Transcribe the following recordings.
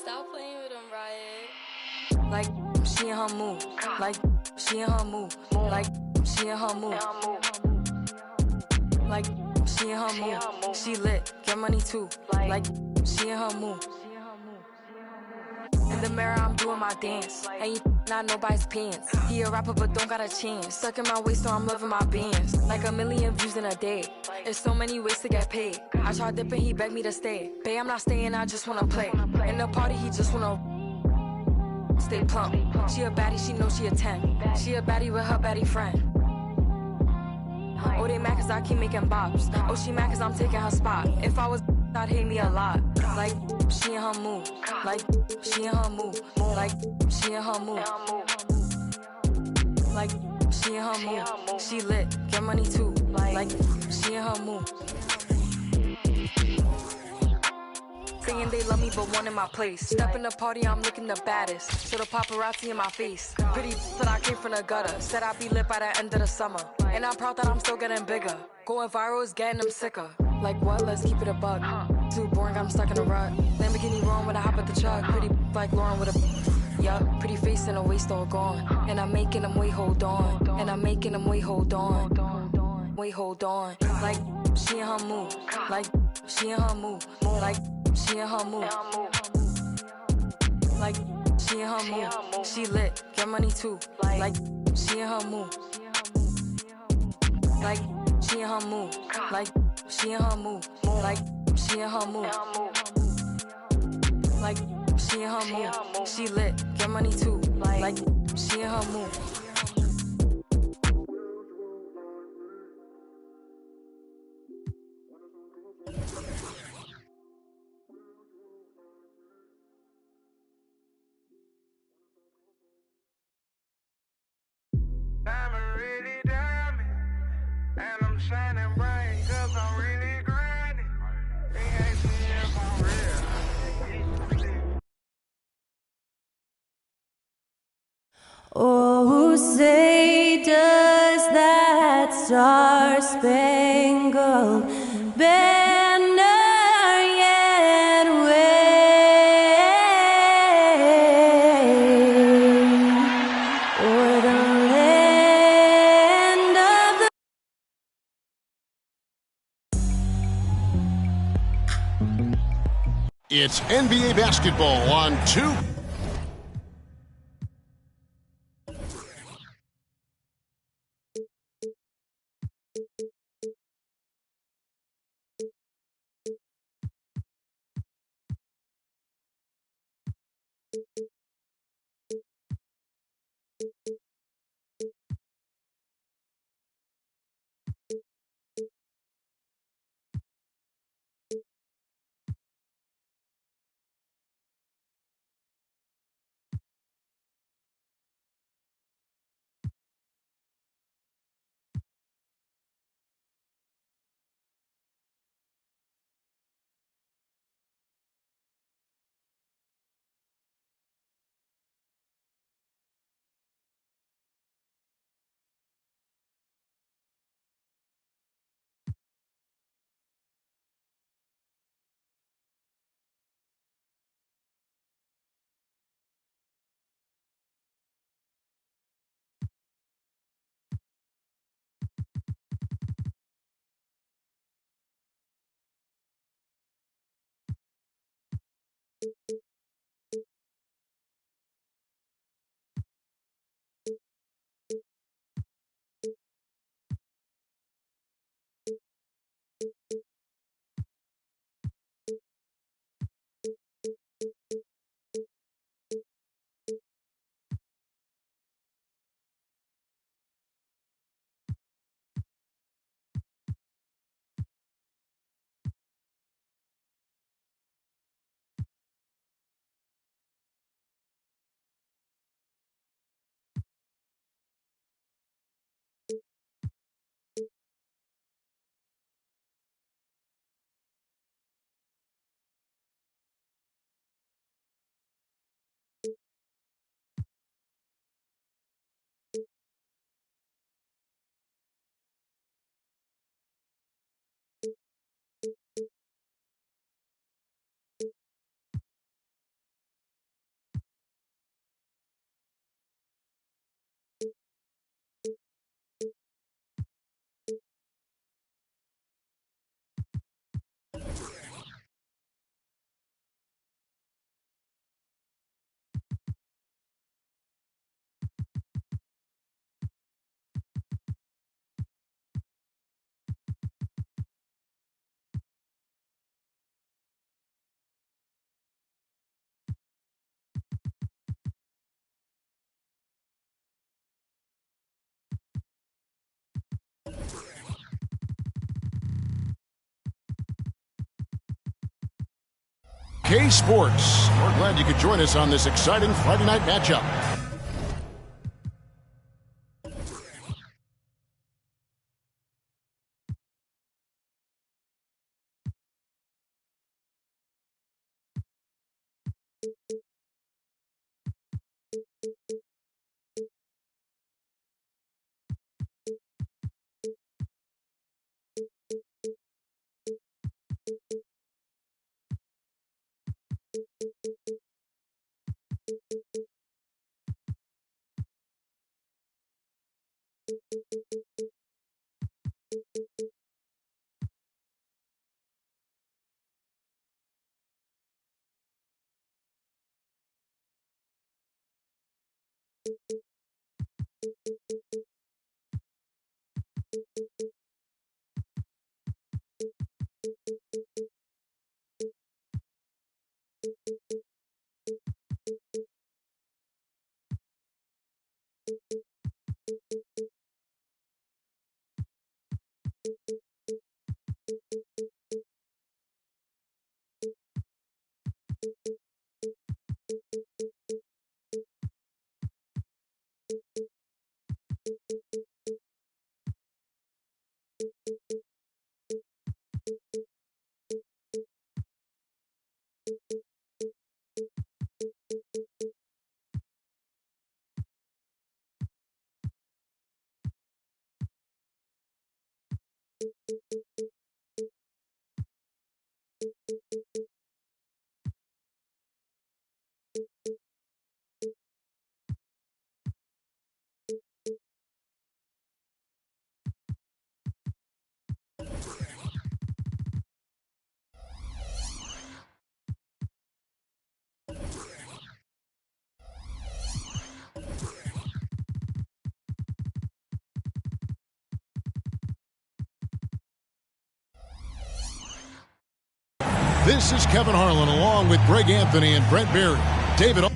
Stop playing with them, Riot. Like, she in her mood. Like, she in her mood. Like, she in her mood. Like, she in her mood. She lit, get money too. Like, she in her mood. In the mirror, I'm doing my dance. Ain't you not nobody's pants. He a rapper, but don't got a chance. Stuck in my waist, so I'm loving my bands. Like 1 million views in a day. There's so many ways to get paid. I tried dipping, he begged me to stay. Babe, I'm not staying, I just wanna play. In the party, he just wanna stay plump. She a baddie, she knows she a 10. She a baddie with her baddie friend. Oh, they mad cause I keep making bops. Oh, she mad cause I'm taking her spot. If I was I'd hate me a lot. Like, she in her mood. Like, she in her mood. Like, she in her mood. Like, she in her mood. She lit, get money too. Like, she in her mood. Saying they love me but one in my place. Step in the party, I'm looking the baddest. So the paparazzi in my face. Pretty but I came from the gutter. Said I'd be lit by the end of the summer. And I'm proud that I'm still getting bigger. Going viral is getting them sicker. Like what? Let's keep it a buck. Too boring, I'm stuck in a rut. Lamborghini rolling when I hop at the truck. Pretty like Lauren with a yup. Pretty face and a waist all gone. And I'm making them wait, hold on. And I'm making them wait, hold on. Wait, hold on. Like she in her mood. Like she in her mood. Like she in her mood. Like she in her mood. She lit, get money too. Like she in her mood. Like she in her mood. Like she in her mood. Like she in her mood. Like she in her mood. She lit, get money too. Like she in her mood. Diamond really diamond, and I'm shining bright, cause I'm really grinding. They ask me if I'm real. Oh, say does that star-spangled banner yet wave o'er the land of the... It's NBA basketball on 2. K Sports. We're glad you could join us on this exciting Friday night matchup. This is Kevin Harlan along with Greg Anthony and Brent Berry. David.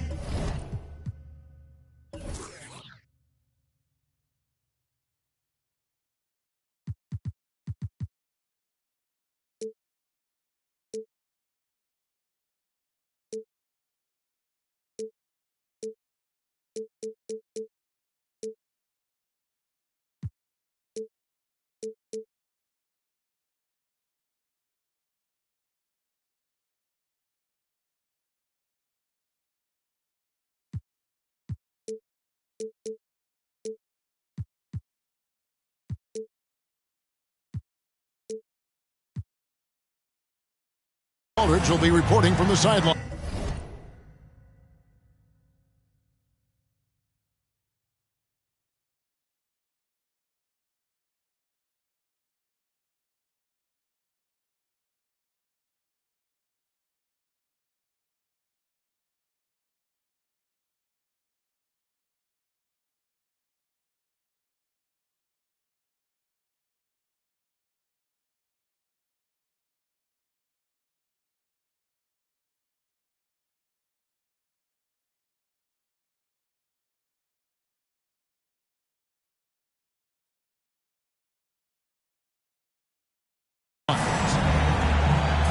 Aldridge will be reporting from the sideline.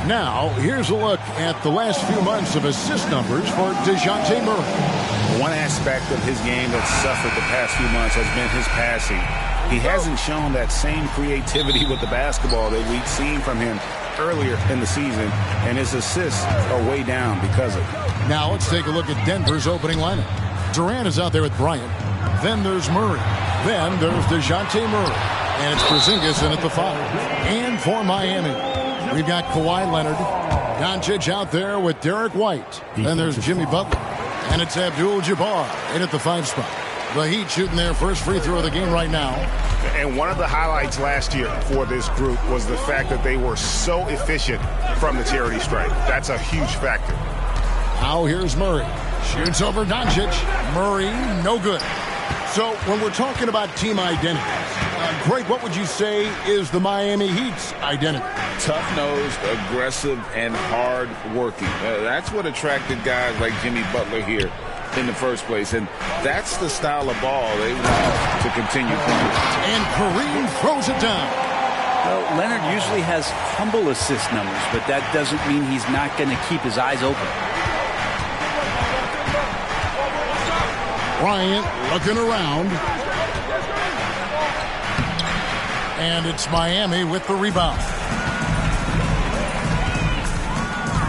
Now, here's a look at the last few months of assist numbers for DeJounte Murray. One aspect of his game that's suffered the past few months has been his passing. He hasn't shown that same creativity with the basketball that we'd seen from him earlier in the season, and his assists are way down because of it. Now, let's take a look at Denver's opening lineup. Durant is out there with Bryant. Then there's Murray. Then there's DeJounte Murray. And it's Porzingis in at the 5. And for Miami, we've got Kawhi Leonard, Doncic out there with Derek White. Then there's Jimmy Butler. And it's Abdul-Jabbar in at the 5 spot. The Heat shooting their first free throw of the game right now. And one of the highlights last year for this group was the fact that they were so efficient from the charity stripe. That's a huge factor. Now here's Murray. Shoots over Doncic. Murray, no good. So when we're talking about team identity, Greg, what would you say is the Miami Heat's identity? Tough-nosed, aggressive, and hard-working. That's what attracted guys like Jimmy Butler here in the first place, and that's the style of ball they want to continue playing. And Kareem throws it down. Well, Leonard usually has humble assist numbers, but that doesn't mean he's not going to keep his eyes open. Bryant looking around. And it's Miami with the rebound.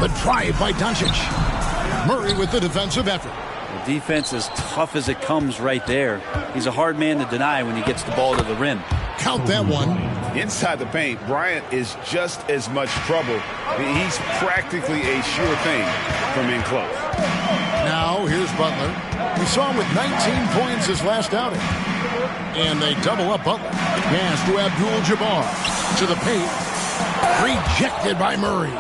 The drive by Doncic. Murray with the defensive effort. The defense is tough as it comes right there. He's a hard man to deny when he gets the ball to the rim. Count that one. Inside the paint, Bryant is just as much trouble. He's practically a sure thing from in close. Now here's Butler. We saw him with 19 points his last outing. And they double up Butler. Pass to Abdul-Jabbar. To the paint. Rejected by Murray.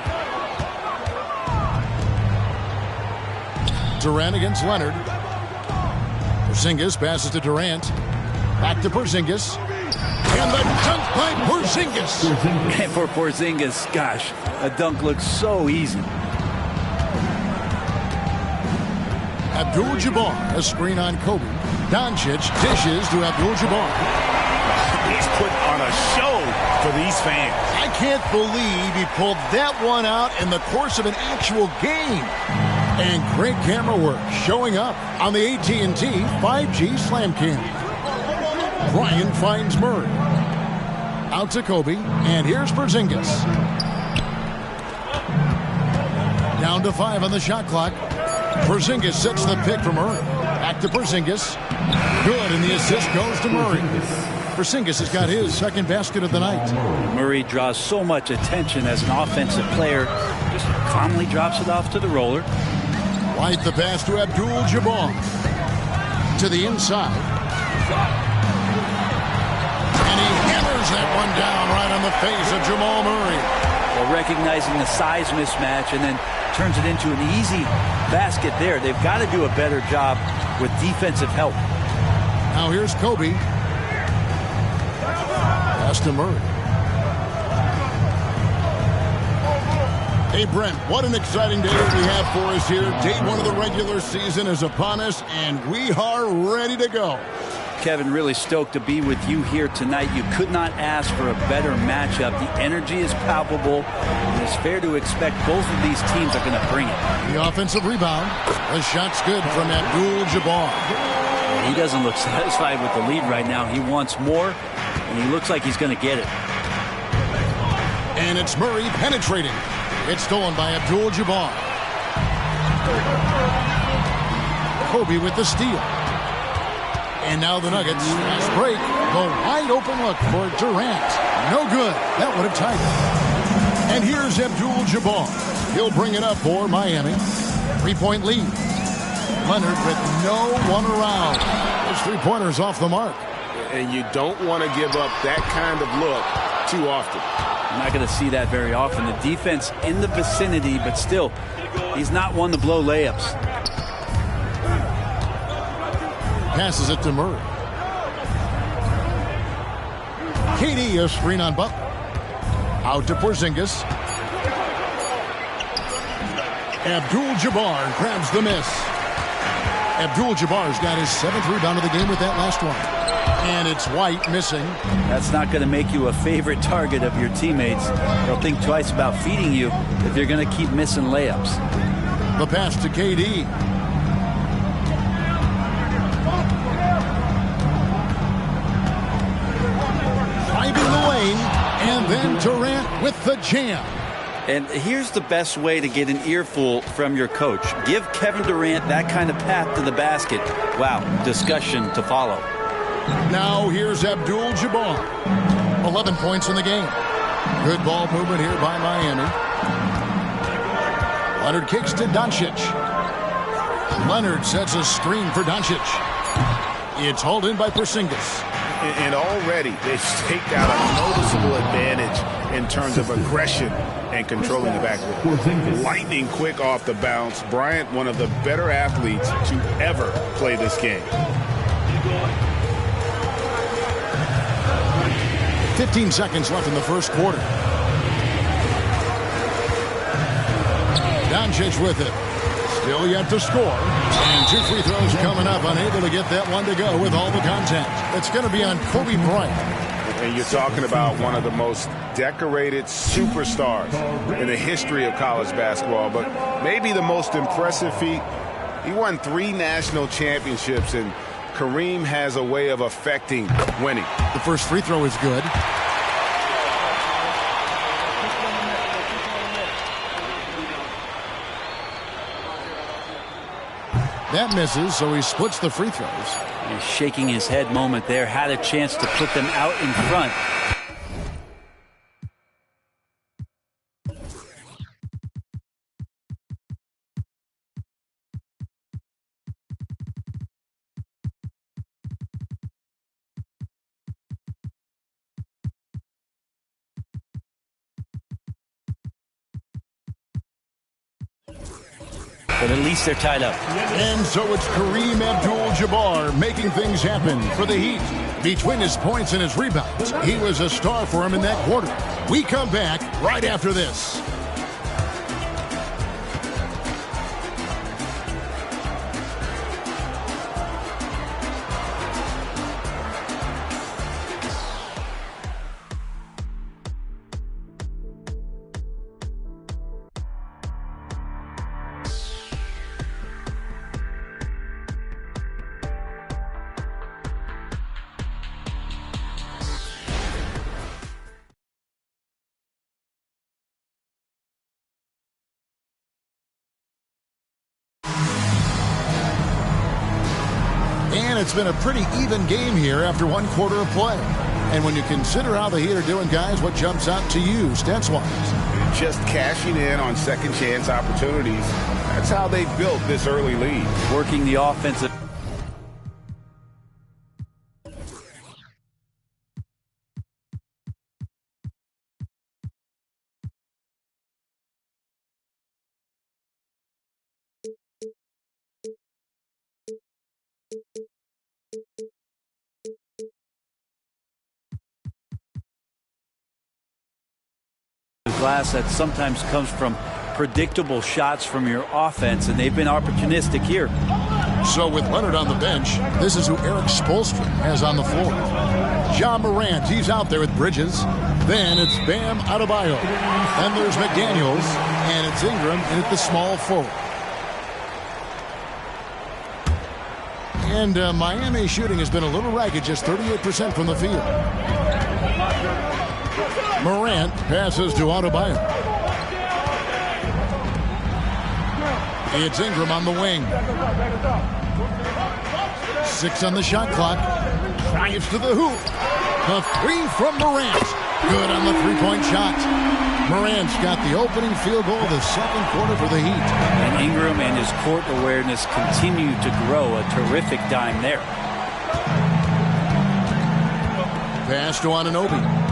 Durant against Leonard. Porzingis passes to Durant. Back to Porzingis. And the dunk by Porzingis. And for Porzingis, gosh, a dunk looks so easy. Abdul-Jabbar, a screen on Kobe. Doncic dishes to Abdul-Jabbar. He's put on a show for these fans. I can't believe he pulled that one out in the course of an actual game. And great camera work showing up on the AT&T 5G Slam Cam. Bryant finds Murray. Out to Kobe, and here's Porzingis. Down to 5 on the shot clock. Porzingis sets the pick for Murray. Back to Porzingis. Good, and the assist goes to Murray. Porzingis has got his second basket of the night. Murray draws so much attention as an offensive player. Just calmly drops it off to the roller. White the pass to Abdul-Jabbar. To the inside. And he hammers that one down right on the face of Jamal Murray. Well, recognizing the size mismatch and then turns it into an easy basket there. They've got to do a better job with defensive help. Now here's Kobe. Pass to Murray. Hey, Brent, what an exciting day that we have for us here. Day one of the regular season is upon us, and we are ready to go. Kevin, really stoked to be with you here tonight. You could not ask for a better matchup. The energy is palpable, and it's fair to expect both of these teams are going to bring it. The offensive rebound. The shot's good from Abdul-Jabbar. He doesn't look satisfied with the lead right now. He wants more, and he looks like he's going to get it. And it's Murray penetrating. It's stolen by Abdul-Jabbar. Kobe with the steal. And now the Nuggets, fast break, the wide open look for Durant. No good. That would have tied it. And here's Abdul-Jabbar. He'll bring it up for Miami. 3-point lead. Leonard with no one around. His three-pointers off the mark. And you don't want to give up that kind of look too often. I'm not going to see that very often. The defense in the vicinity, but still, he's not one to blow layups. Passes it to Murray. KD, a screen on Butler. Out to Porzingis. Abdul-Jabbar grabs the miss. Abdul-Jabbar's got his 7th rebound of the game with that last one. And it's White missing. That's not going to make you a favorite target of your teammates. They'll think twice about feeding you if you're going to keep missing layups. The pass to KD. Driving the lane, and then Durant with the jam. And here's the best way to get an earful from your coach. Give Kevin Durant that kind of path to the basket. Wow, discussion to follow. Now here's Abdul-Jabbar. 11 points in the game. Good ball movement here by Miami. Leonard kicks to Doncic. Leonard sets a screen for Doncic. It's hauled in by Porzingis. And already they've staked out a noticeable advantage in terms of aggression and controlling the backcourt. Lightning quick off the bounce. Bryant, one of the better athletes to ever play this game. 15 seconds left in the first quarter. Doncic with it. Still yet to score. And 2 free throws coming up. Unable to get that one to go with all the contact. It's going to be on Kobe Bryant. And you're talking about one of the most decorated superstars in the history of college basketball, but maybe the most impressive feat. He won 3 national championships, and Kareem has a way of affecting winning. The first free throw is good. That misses, so he splits the free throws. He's shaking his head moment there. Had a chance to put them out in front. But at least they're tied up. And so it's Kareem Abdul-Jabbar making things happen for the Heat. Between his points and his rebounds, he was a star for him in that quarter. We come back right after this. And it's been a pretty even game here after one quarter of play. And when you consider how the Heat are doing, guys, what jumps out to you, stats-wise? Just cashing in on second chance opportunities. That's how they built this early lead. Working the offensive. Glass that sometimes comes from predictable shots from your offense, and they've been opportunistic here. So with Leonard on the bench, this is who Eric Spoelstra has on the floor. Ja Morant, he's out there with Bridges. Then it's Bam Adebayo. Then there's McDaniels, and it's Ingram in at the small forward. And Miami shooting has been a little ragged, just 38% from the field. Morant passes to Adebayo. It's Ingram on the wing. 6 on the shot clock. Drives to the hoop. The 3 from Morant. Good on the three-point shot. Morant's got the opening field goal of the second quarter for the Heat. And Ingram and his court awareness continue to grow. A terrific dime there. Pass to Anunoby.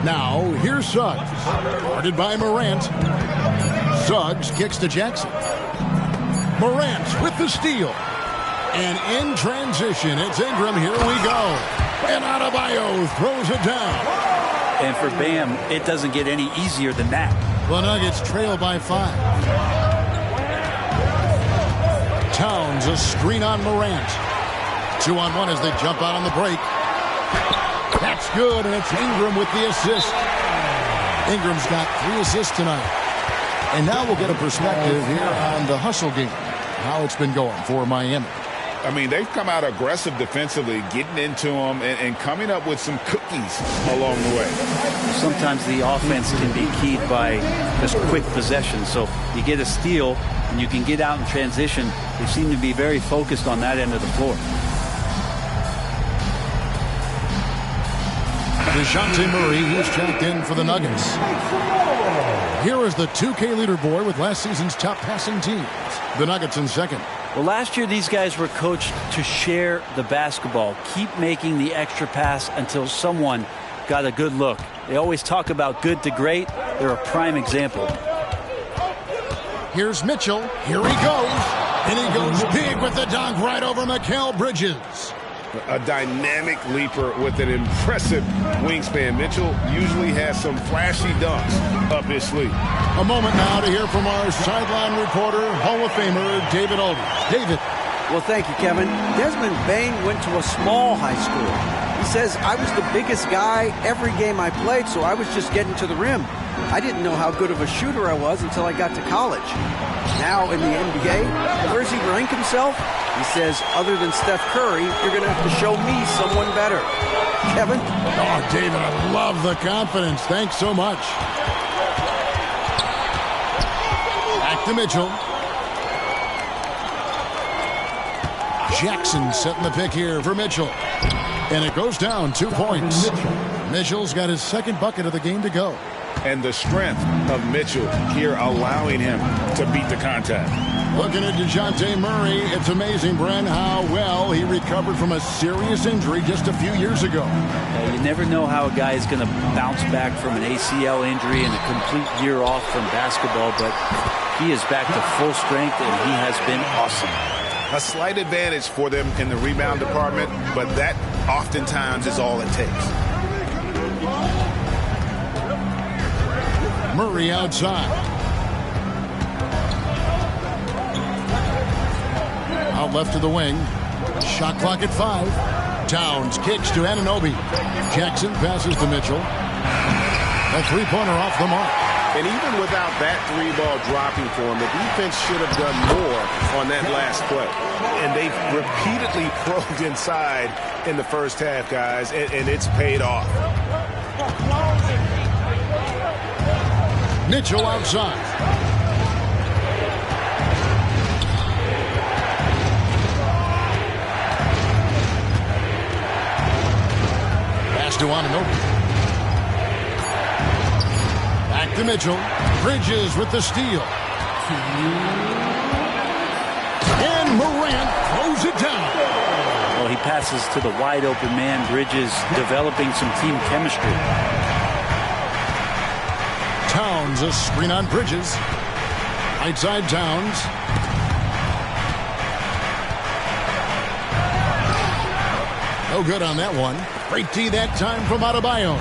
Now, here's Suggs. Guarded by Morant. Suggs kicks to Jackson. Morant with the steal. And in transition, it's Ingram. Here we go. And Adebayo throws it down. And for Bam, it doesn't get any easier than that. The Nuggets trail by 5. Towns, a screen on Morant. 2-on-1 as they jump out on the break. That's good, and it's Ingram with the assist. Ingram's got 3 assists tonight. And now we'll get a perspective here on the hustle game, how it's been going for Miami. I mean, they've come out aggressive defensively, getting into them and coming up with some cookies along the way. Sometimes the offense can be keyed by just quick possession. So you get a steal, and you can get out in transition. They seem to be very focused on that end of the floor. DeJounte Murray, who's checked in for the Nuggets. Here is the 2K leaderboard with last season's top passing teams. The Nuggets in second. Well, last year these guys were coached to share the basketball, keep making the extra pass until someone got a good look. They always talk about good to great. They're a prime example. Here's Mitchell. Here he goes. And he goes big with the dunk right over Mikal Bridges. A dynamic leaper with an impressive wingspan. Mitchell usually has some flashy dunks up his sleeve. A moment now to hear from our sideline reporter, Hall of Famer David Aldridge. David. Well, thank you, Kevin. Desmond Bain went to a small high school. He says, I was the biggest guy every game I played, so I was just getting to the rim. I didn't know how good of a shooter I was until I got to college. Now in the NBA, where does he rank himself? He says, other than Steph Curry, you're going to have to show me someone better. Kevin? Oh, David, I love the confidence. Thanks so much. Back to Mitchell. Jackson setting the pick here for Mitchell. And it goes down 2 points. Mitchell's got his second bucket of the game to go. And the strength of Mitchell here allowing him to beat the contact. Looking at DeJounte Murray, it's amazing, Brent, how well he recovered from a serious injury just a few years ago. You never know how a guy is going to bounce back from an ACL injury and a complete year off from basketball, but he is back to full strength, and he has been awesome. A slight advantage for them in the rebound department, but that oftentimes is all it takes. Murray outside. Out left to the wing. Shot clock at 5. Towns kicks to Anunoby. Jackson passes to Mitchell. A three-pointer off the mark. And even without that three ball dropping for him, the defense should have done more on that last play. And they've repeatedly probed inside in the first half, guys, and it's paid off. Mitchell outside. Pass to Anunoby. Back to Mitchell. Bridges with the steal. And Morant throws it down. Well, he passes to the wide open man. Bridges developing some team chemistry. Towns, a screen on Bridges. Right side Towns. No good on that one. Great D that time from Adebayo.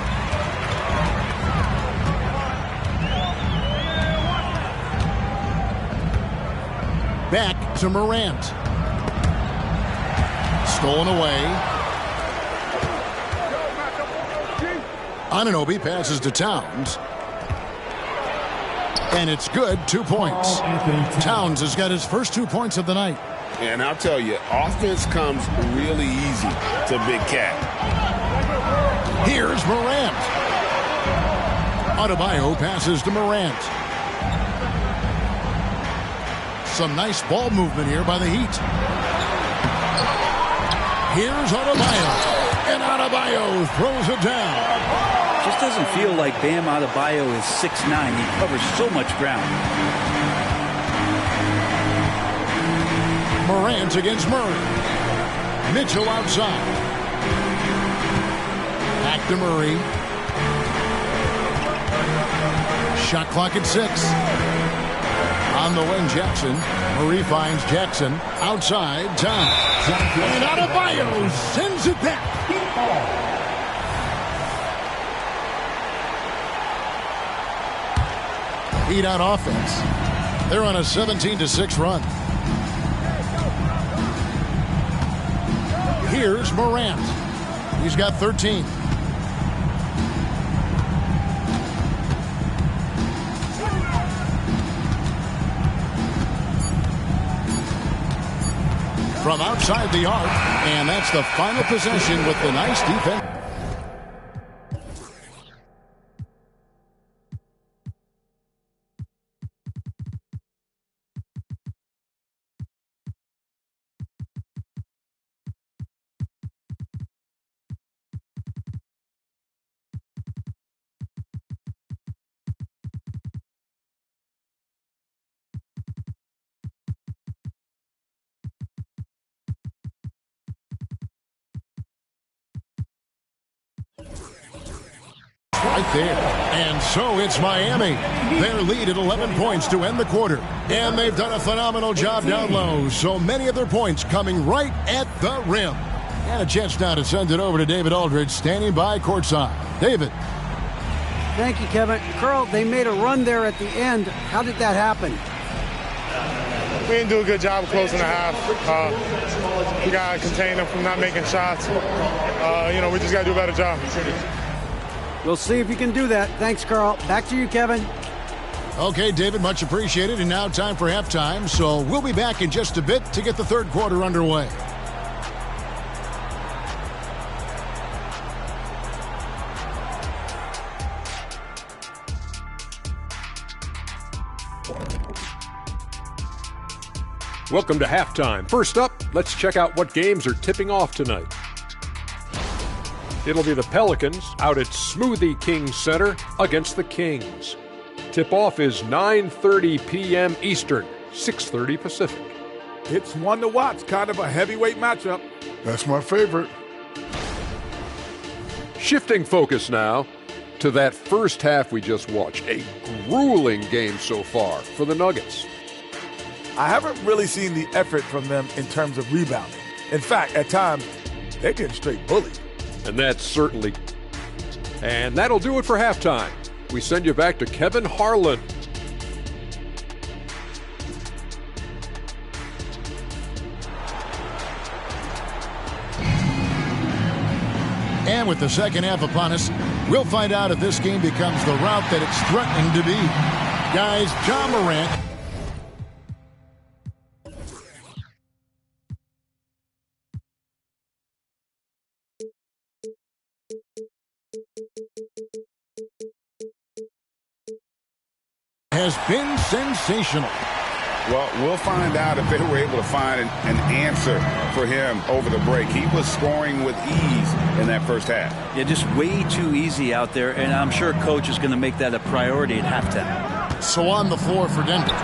Back to Morant. Stolen away. Anunoby passes to Towns. And it's good, 2 points. Towns has got his first 2 points of the night. And I'll tell you, offense comes really easy to Big Cat. Here's Morant. Adebayo passes to Morant. Some nice ball movement here by the Heat. Here's Adebayo. And Adebayo throws it down. Just doesn't feel like Bam Adebayo is 6'9". He covers so much ground. Morant against Murray. Mitchell outside. Back to Murray. Shot clock at 6. On the wing, Jackson. Murray finds Jackson outside. Time. And Adebayo sends it back. Heat on offense. They're on a 17-6 run. Here's Morant. He's got 13. From outside the arc, and that's the final possession with the nice defense. Right there. And so it's Miami. Their lead at 11 points to end the quarter. And they've done a phenomenal job down low. So many of their points coming right at the rim. And a chance now to send it over to David Aldridge, standing by courtside. David. Thank you, Kevin. Carl, they made a run there at the end. How did that happen? didn't do a good job of closing the half. We got to contain them from not making shots. We just got to do a better job. We'll see if you can do that. Thanks, Carl. Back to you, Kevin. Okay, David, much appreciated. And now time for halftime. So we'll be back in just a bit to get the third quarter underway. Welcome to halftime. First up, let's check out what games are tipping off tonight. It'll be the Pelicans out at Smoothie King Center against the Kings. Tip-off is 9:30 p.m. Eastern, 6:30 Pacific. It's one to watch, kind of a heavyweight matchup. That's my favorite. Shifting focus now to that first half we just watched. A grueling game so far for the Nuggets. I haven't really seen the effort from them in terms of rebounding. In fact, at times, they're getting straight bullied. And that'll do it for halftime. We send you back to Kevin Harlan. And with the second half upon us, we'll find out if this game becomes the route that it's threatening to be. Guys, John Morant has been sensational. Well, we'll find out if they were able to find an answer for him over the break. He was scoring with ease in that first half. Yeah, just way too easy out there, and I'm sure Coach is going to make that a priority at halftime. So on the floor for Denver,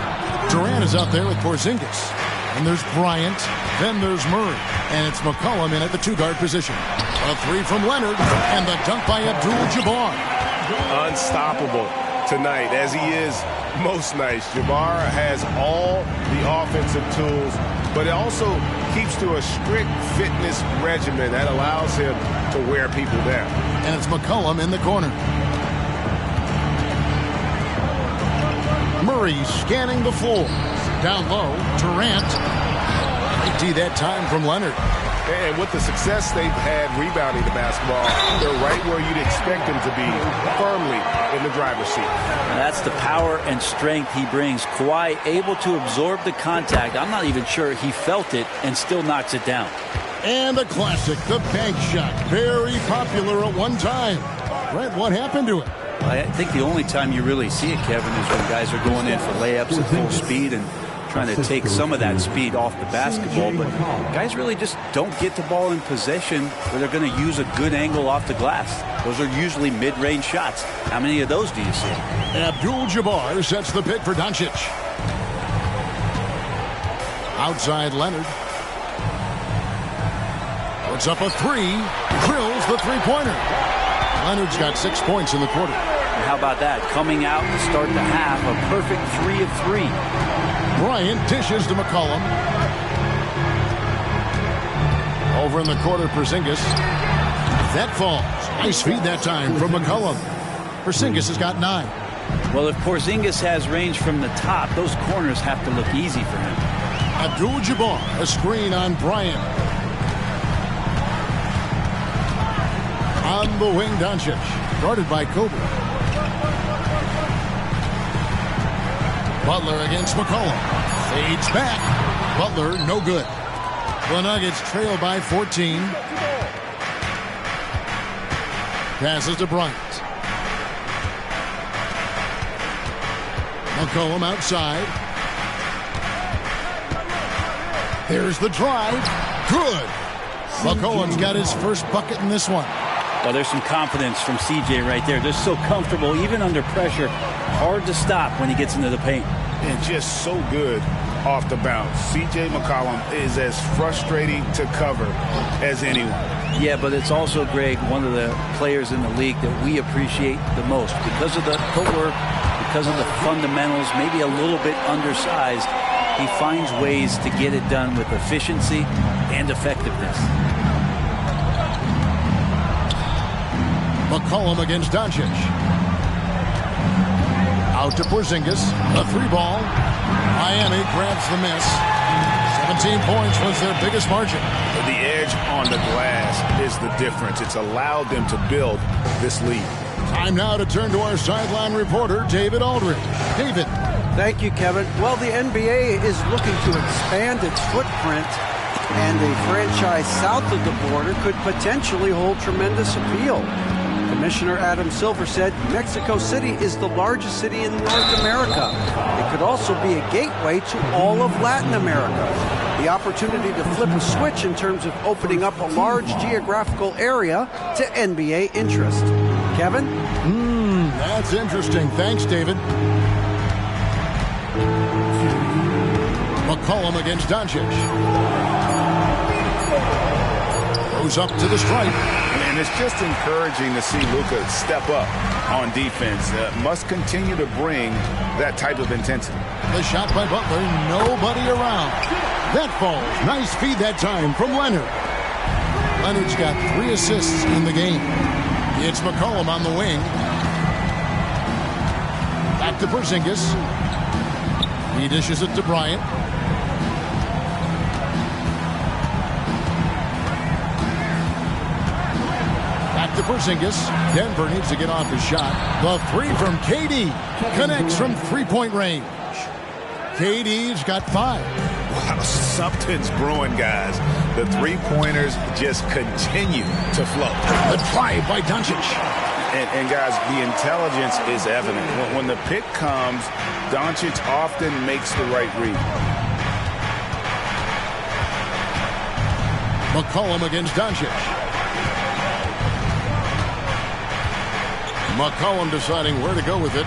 Durant is out there with Porzingis. And there's Bryant, then there's Murray, and it's McCollum in at the two-guard position. A three from Leonard, and the dunk by Abdul-Jabbar. Unstoppable tonight, as he is most nights. Jabbar has all the offensive tools, but it also keeps to a strict fitness regimen that allows him to wear people down. And it's McCollum in the corner. Murray scanning the floor. Down low, Durant. Great D that time from Leonard. And with the success they've had rebounding the basketball, they're right where you'd expect them to be, firmly in the driver's seat. And that's the power and strength he brings. Kawhi able to absorb the contact. I'm not even sure he felt it and still knocks it down. And the classic, the bank shot. Very popular at one time. Brett, what happened to it? I think the only time you really see it, Kevin, is when guys are going in for layups at full speed and trying to take some of that speed off the basketball. But guys really just don't get the ball in possession where they're going to use a good angle off the glass. Those are usually mid-range shots. How many of those do you see? Abdul-Jabbar sets the pick for Doncic. Outside Leonard. Puts up a three. Drills the three-pointer. Leonard's got 6 points in the quarter. And how about that? Coming out to start the half, a perfect 3 of 3. Bryant dishes to McCollum. Over in the corner, Porzingis. That falls. Nice feed that time from McCollum. Porzingis has got 9. Well, if Porzingis has range from the top, those corners have to look easy for him. Abdul-Jabbar, a screen on Bryant. On the wing, Doncic, guarded by Kobe. Butler against McCollum. Fades back. Butler, no good. The Nuggets trail by 14. Passes to Bryant. McCollum outside. There's the drive. Good. McCollum's got his first bucket in this one. Well, there's some confidence from CJ right there. They're so comfortable, even under pressure. Hard to stop when he gets into the paint. And just so good off the bounce. C.J. McCollum is as frustrating to cover as anyone. Yeah, but it's also, Greg, one of the players in the league that we appreciate the most. Because of the footwork, because of the fundamentals, maybe a little bit undersized, he finds ways to get it done with efficiency and effectiveness. McCollum against Doncic. Out to Porzingis. A 3 ball. Miami grabs the miss. 17 points was their biggest margin. The edge on the glass is the difference. It's allowed them to build this lead. Time now to turn to our sideline reporter, David Aldridge. David. Thank you, Kevin. Well, the NBA is looking to expand its footprint, and a franchise south of the border could potentially hold tremendous appeal. Commissioner Adam Silver said Mexico City is the largest city in North America. It could also be a gateway to all of Latin America. The opportunity to flip a switch in terms of opening up a large geographical area to NBA interest. Kevin? That's interesting. Thanks, David. McCollum against Doncic. Goes up to the stripe. And it's just encouraging to see Luka step up on defense. Must continue to bring that type of intensity. The shot by Butler, nobody around. That falls. Nice feed that time from Leonard. Leonard's got 3 assists in the game. It's McCollum on the wing. Back to Porzingis. He dishes it to Bryant. Back to Porzingis. Denver needs to get off his shot. The 3 from KD connects from 3-point range. KD's got 5. Wow, something's brewing, guys. The 3-pointers just continue to flow. The drive by Doncic. And guys, the intelligence is evident. When the pick comes, Doncic often makes the right read. McCollum against Doncic. McCollum deciding where to go with it.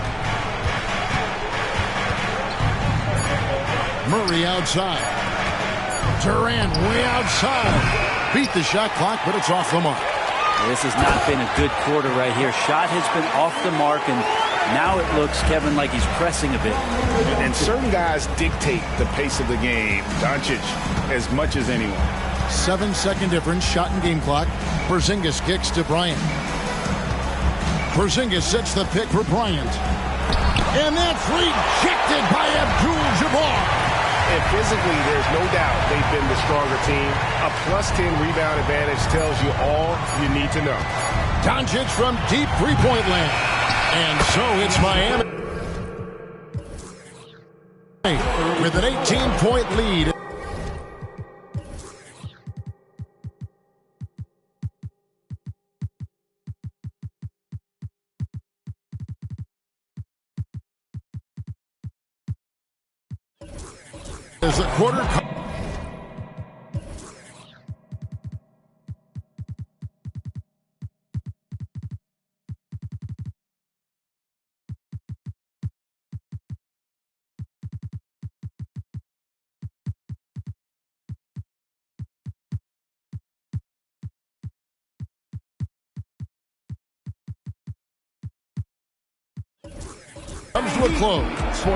Murray outside. Durant way outside. Beat the shot clock, but it's off the mark. This has not been a good quarter right here. Shot has been off the mark, and now it looks, Kevin, like he's pressing a bit. And certain guys dictate the pace of the game. Doncic as much as anyone. 7-second difference, shot and game clock. Porzingis kicks to Bryant. Porzingis sets the pick for Bryant. And that's rejected by Abdul-Jabbar. And physically, there's no doubt they've been the stronger team. A +10 rebound advantage tells you all you need to know. Doncic from deep 3-point land. And so it's Miami with an 18-point lead. As the quarter comes to a close.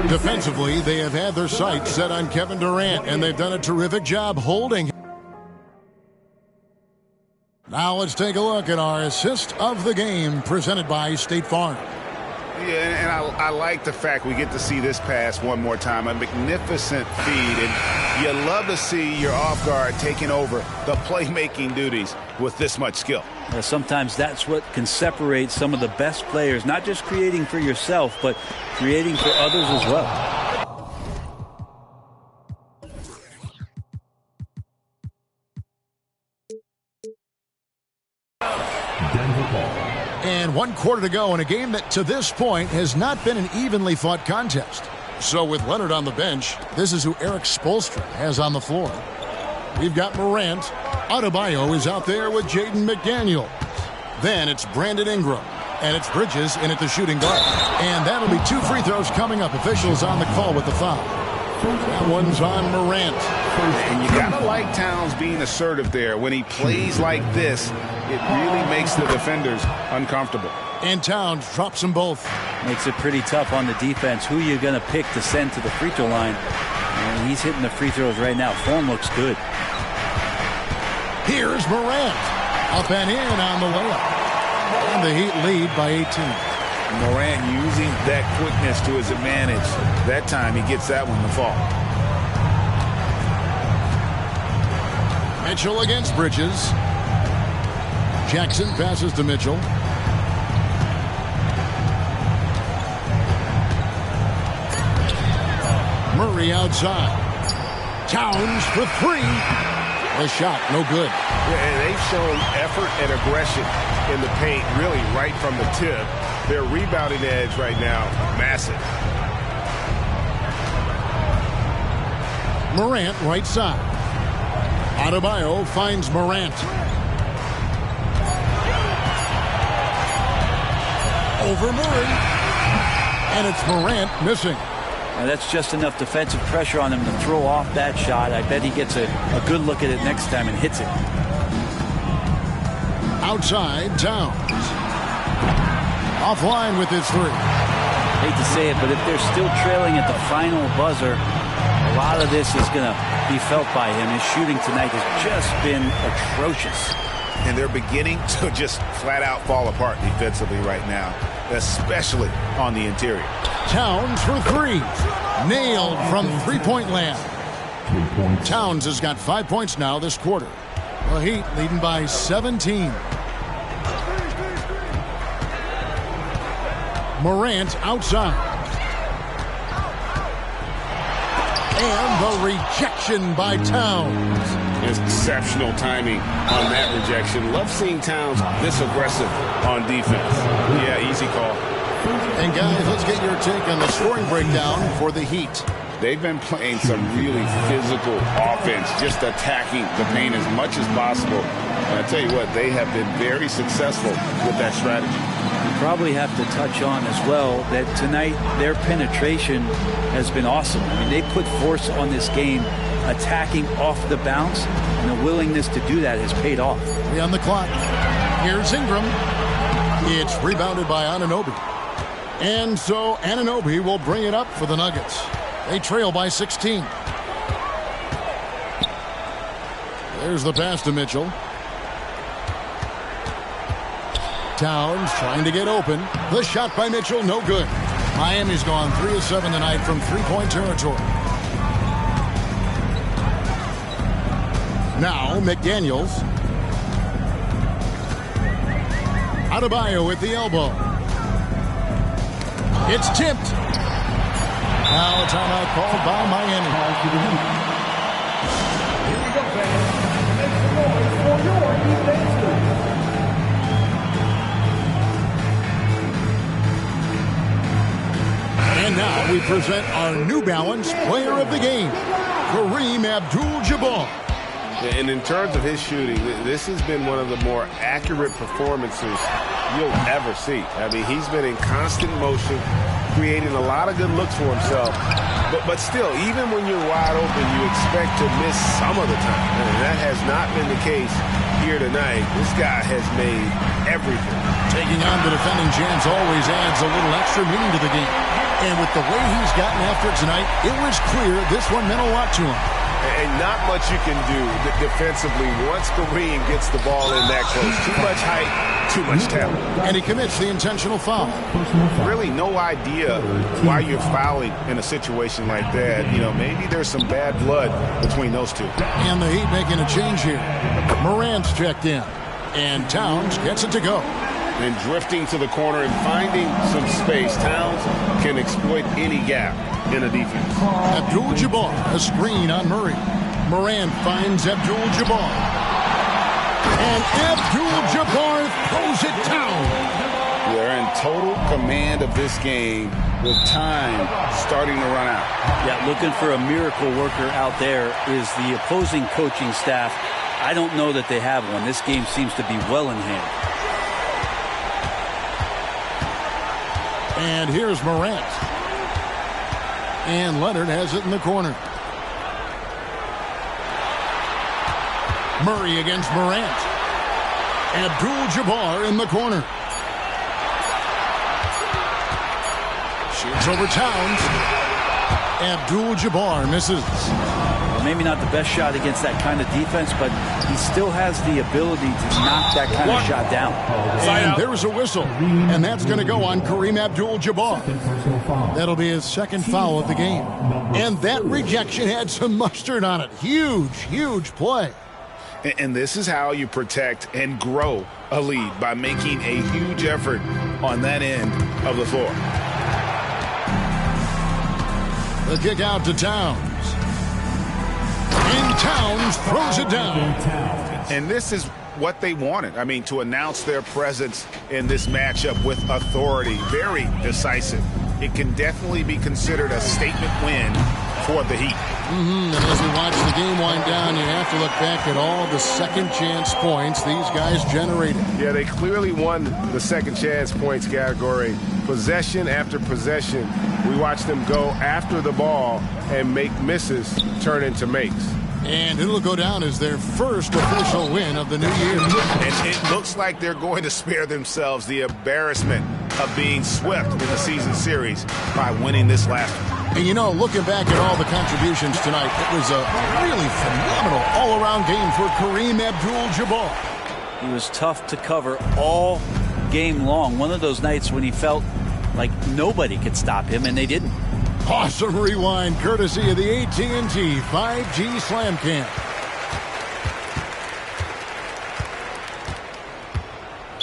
Defensively, they have had their sights set on Kevin Durant, and they've done a terrific job holding him. Now let's take a look at our assist of the game presented by State Farm. Yeah, and I like the fact we get to see this pass one more time. A magnificent feed, and you love to see your off guard taking over the playmaking duties with this much skill. Sometimes that's what can separate some of the best players, not just creating for yourself, but creating for others as well. And 1 quarter to go in a game that to this point has not been an evenly fought contest. So with Leonard on the bench, this is who Eric Spoelstra has on the floor. We've got Morant. Adebayo is out there with Jaden McDaniel. Then it's Brandon Ingram. And it's Bridges in at the shooting guard. And that'll be 2 free throws coming up. Officials on the call with the foul. That one's on Morant. And you gotta like Towns being assertive there. When he plays like this, it really makes the defenders uncomfortable. And Towns drops them both. Makes it pretty tough on the defense. Who you're going to pick to send to the free throw line. And he's hitting the free throws right now. Form looks good. Here's Morant. Up and in on the layup. And the Heat lead by 18. Morant using that quickness to his advantage. That time he gets that one to fall. Mitchell against Bridges. Jackson passes to Mitchell. Murray outside. Towns for three. A shot, no good. Yeah, and they've shown effort and aggression in the paint, really right from the tip. Their rebounding edge right now, massive. Morant right side. Adebayo finds Morant. Over Murray. And it's Morant missing. Now that's just enough defensive pressure on him to throw off that shot. I bet he gets a good look at it next time and hits it. Outside, Towns. Offline with his three. Hate to say it, but if they're still trailing at the final buzzer, a lot of this is going to be felt by him. His shooting tonight has just been atrocious. And they're beginning to just flat out fall apart defensively right now, especially on the interior. Towns for three. Nailed from three-point land. Towns has got 5 points now this quarter. The Heat leading by 17. Morant outside. And the rejection by Towns. Exceptional timing on that rejection. Love seeing Towns this aggressive on defense. Yeah, easy call. And guys, let's get your take on the scoring breakdown for the Heat. They've been playing some really physical offense, just attacking the paint as much as possible. And I tell you what, they have been very successful with that strategy. You probably have to touch on as well that tonight their penetration has been awesome. I mean, they put force on this game, attacking off the bounce, and the willingness to do that has paid off. 3 on the clock. Here's Ingram. It's rebounded by Anunoby. And so Anunoby will bring it up for the Nuggets. They trail by 16. There's the pass to Mitchell. Towns trying to get open. The shot by Mitchell, no good. Miami's gone 3 of 7 tonight from three-point territory. Now McDaniels. Adebayo at the elbow. It's tipped. Now a timeout called by Miami. Here we go, fans. Make some noise for your defense. And now we present our New Balance Player of the Game, Kareem Abdul-Jabbar. And in terms of his shooting, this has been one of the more accurate performances you'll ever see. I mean, he's been in constant motion, creating a lot of good looks for himself. But still, even when you're wide open, you expect to miss some of the time. And that has not been the case here tonight. This guy has made everything. Taking on the defending champs always adds a little extra meaning to the game. And with the way he's gotten after it tonight, it was clear this one meant a lot to him. And not much you can do defensively once Kareem gets the ball in that close. Too much height, too much talent. And he commits the intentional foul. Really no idea why you're fouling in a situation like that. You know, maybe there's some bad blood between those two. And the Heat making a change here. Morant's checked in. And Towns gets it to go. And drifting to the corner and finding some space. Towns can exploit any gap in a defense. Abdul-Jabbar, a screen on Murray. Morant finds Abdul-Jabbar. And Abdul-Jabbar throws it down. They're in total command of this game with time starting to run out. Yeah, looking for a miracle worker out there is the opposing coaching staff. I don't know that they have one. This game seems to be well in hand. And here's Morant. And Leonard has it in the corner. Murray against Morant. Abdul-Jabbar in the corner. Shoots over Towns. Abdul-Jabbar misses. Maybe not the best shot against that kind of defense, but he still has the ability to knock that kind of shot down. And there's a whistle, and that's going to go on Kareem Abdul-Jabbar. That'll be his second foul of the game. And that rejection had some mustard on it. Huge, huge play. And this is how you protect and grow a lead, by making a huge effort on that end of the floor. The kick out to Towns. And Towns throws it down. And this is what they wanted. I mean, to announce their presence in this matchup with authority. Very decisive. It can definitely be considered a statement win for the Heat. And as we watch the game wind down, you have to look back at all the second chance points these guys generated. Yeah, they clearly won the second chance points category. Possession after possession, we watched them go after the ball and make misses turn into makes. And it'll go down as their first official win of the new year. And it looks like they're going to spare themselves the embarrassment of being swept in the season series by winning this last one. And you know, looking back at all the contributions tonight, it was a really phenomenal all-around game for Kareem Abdul-Jabbar. He was tough to cover all game long. One of those nights when he felt like nobody could stop him, and they didn't. Awesome rewind, courtesy of the AT&T 5G Slam Cam.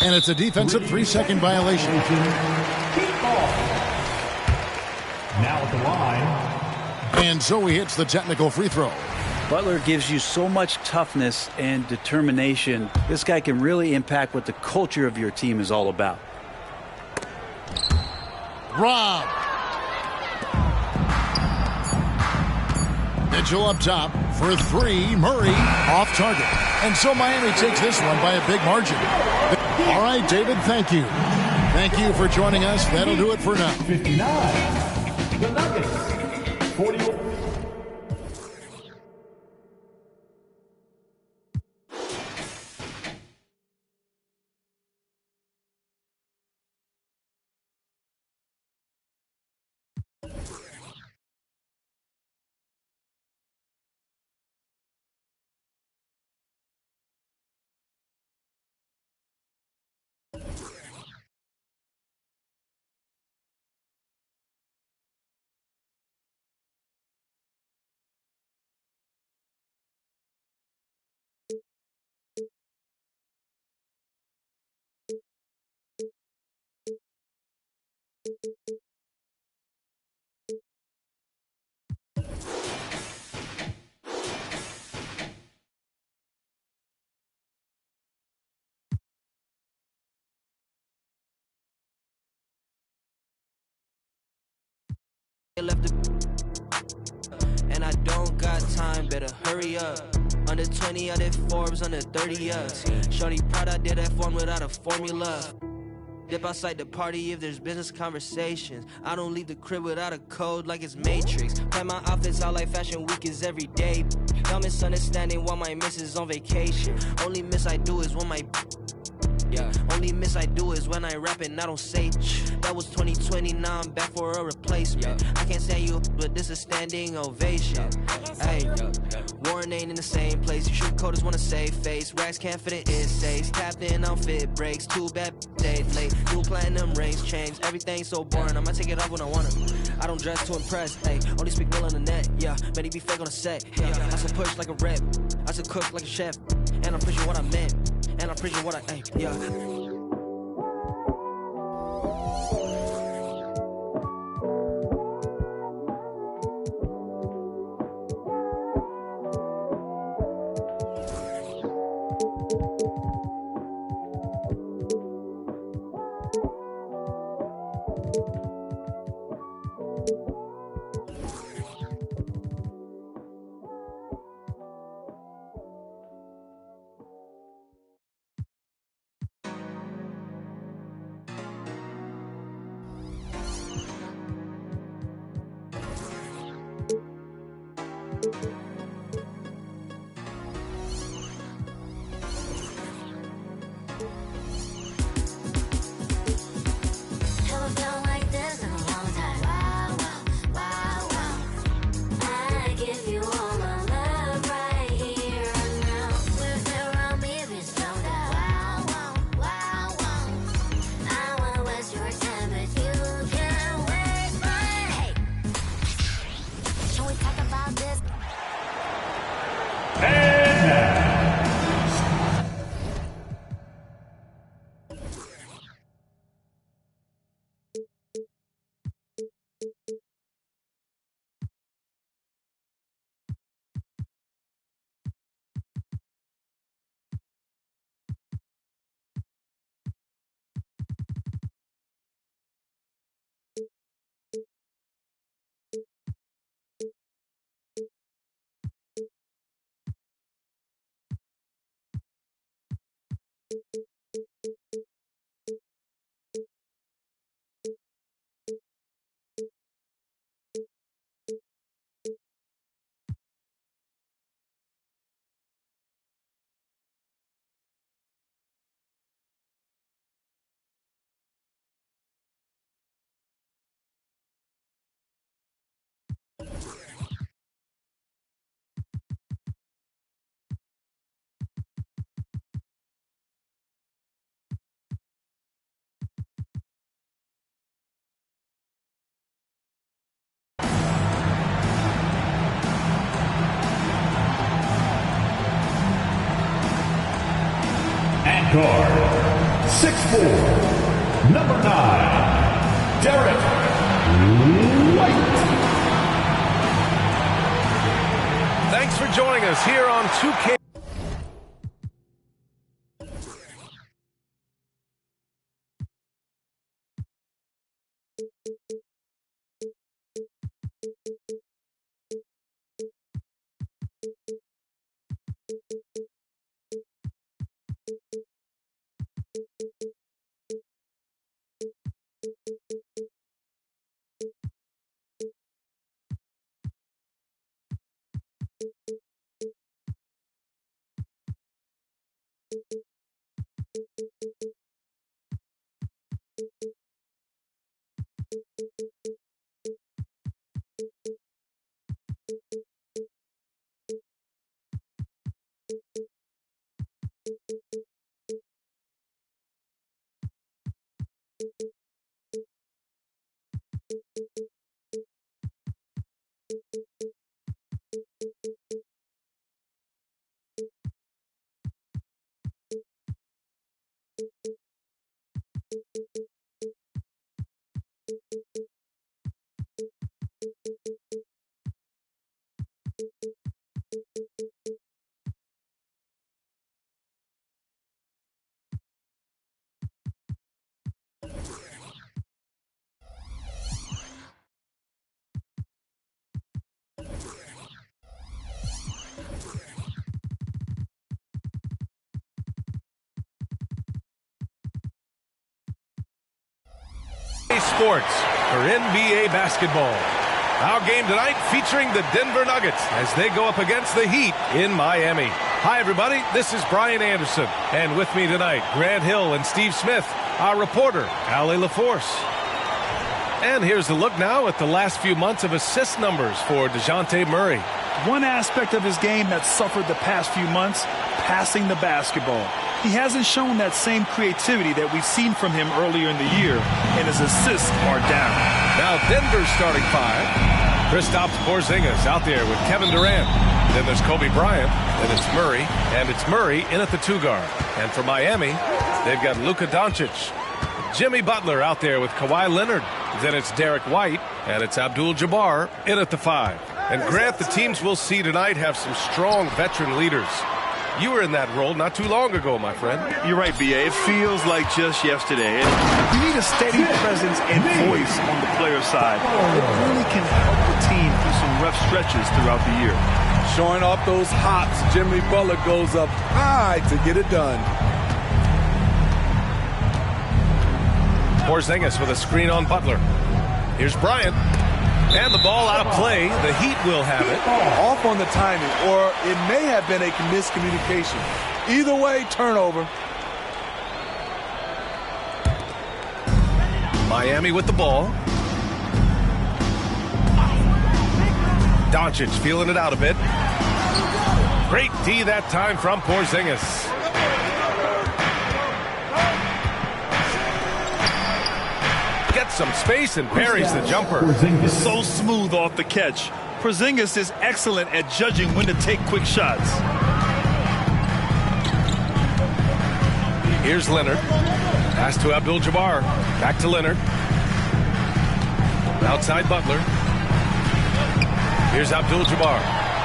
And it's a defensive 3-second violation. Now at the line. And so he hits the technical free throw. Butler gives you so much toughness and determination. This guy can really impact what the culture of your team is all about. Rob. Mitchell up top for three. Murray off target. And so Miami takes this one by a big margin. All right, David, thank you. Thank you for joining us. That'll do it for now. 59. The Nuggets. 41. And I don't got time, better hurry up. Under 20, I did Forbes, under 30 up. Shorty proud I did that form without a formula. Dip outside the party if there's business conversations. I don't leave the crib without a code like it's Matrix. Plan my outfits out like fashion week is every day. Y'all misunderstanding while my miss is on vacation. Only miss I do is when my... Yeah, only miss I do is when I rap and I don't say. That was 2020, now I'm back for a replacement. I can't say you, but this is standing ovation. Hey, Warren ain't in the same place. You shoot coders wanna save face. Racks can't fit it in safes. Tapped in outfit breaks. Too bad stayed late. New platinum rings changed. Everything's so boring. I'ma take it off when I wanna. I don't dress to impress. Hey, only speak mill on the net. Yeah, better be fake on the set. Yeah, I should push like a rep. I should cook like a chef. And I'm pushing what I meant. And I'm preaching what I ain't, yeah. guard, 6'4", number 9, Derek White. Thanks for joining us here on 2K. Sports for NBA basketball. Our game tonight featuring the Denver Nuggets as they go up against the Heat in Miami. Hi, everybody. This is Brian Anderson. And with me tonight, Grant Hill and Steve Smith, our reporter, Allie LaForce. And here's a look now at the last few months of assist numbers for DeJounte Murray. One aspect of his game that suffered the past few months, passing the basketball. He hasn't shown that same creativity that we've seen from him earlier in the year, and his assists are down. Now Denver's starting five. Kristaps Porzingis out there with Kevin Durant. Then there's Kobe Bryant, then it's Murray, and it's Murray in at the 2 guard. And for Miami, they've got Luka Doncic. Jimmy Butler out there with Kawhi Leonard. Then it's Derek White, and it's Abdul-Jabbar in at the 5. And Grant, the teams we'll see tonight have some strong veteran leaders. You were in that role not too long ago, my friend. You're right, B.A. It feels like just yesterday. You need a steady presence and voice on the player side. It really can help the team through some rough stretches throughout the year. Showing off those hops, Jimmy Butler goes up high to get it done. Porzingis with a screen on Butler. Here's Bryant. And the ball out of play. The Heat will have it. Off on the timing, or it may have been a miscommunication. Either way, turnover. Miami with the ball. Doncic feeling it out a bit. Great D that time from Porzingis. Gets some space and buries the jumper. So smooth off the catch. Porzingis is excellent at judging when to take quick shots. Here's Leonard. Pass to Abdul-Jabbar. Back to Leonard. Outside Butler. Here's Abdul-Jabbar.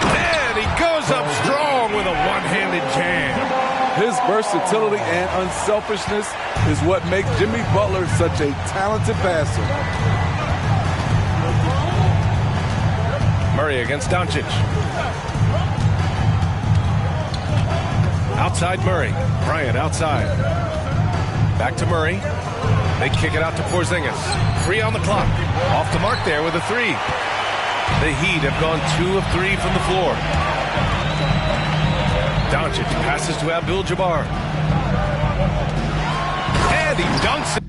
And he goes up strong with a one-handed jam. His versatility and unselfishness is what makes Jimmy Butler such a talented passer. Murray against Doncic. Outside Murray. Bryant outside. Back to Murray. They kick it out to Porzingis. 3 on the clock. Off the mark there with a 3. The Heat have gone 2 of 3 from the floor. Doncic passes to Abdul-Jabbar. And he dunks it.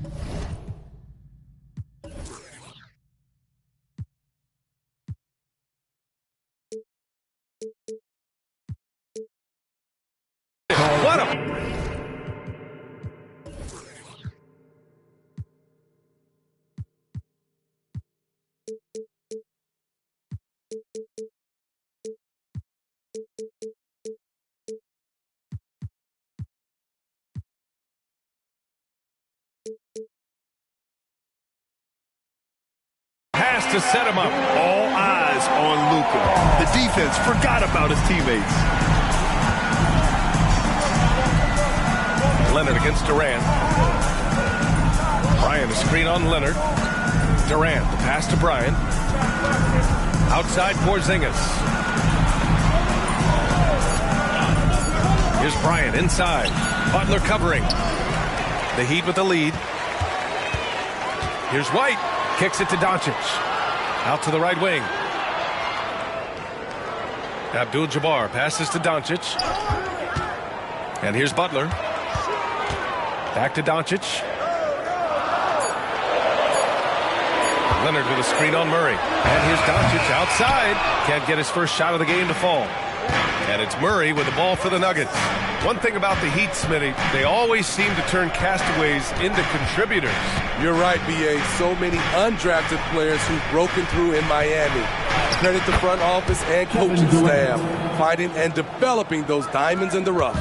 What a to set him up. All eyes on Luka. The defense forgot about his teammates. Leonard against Durant. Bryant, a screen on Leonard. Durant, the pass to Bryant. Outside Porzingis. Here's Bryant inside. Butler covering. The Heat with the lead. Here's White. Kicks it to Doncic. Out to the right wing. Abdul-Jabbar passes to Doncic. And here's Butler. Back to Doncic. Leonard with a screen on Murray. And here's Doncic outside. Can't get his first shot of the game to fall. And it's Murray with the ball for the Nuggets. One thing about the Heat, Smitty, they always seem to turn castaways into contributors. You're right, B.A. So many undrafted players who've broken through in Miami. Credit the front office and coaching staff, finding and developing those diamonds in the rough.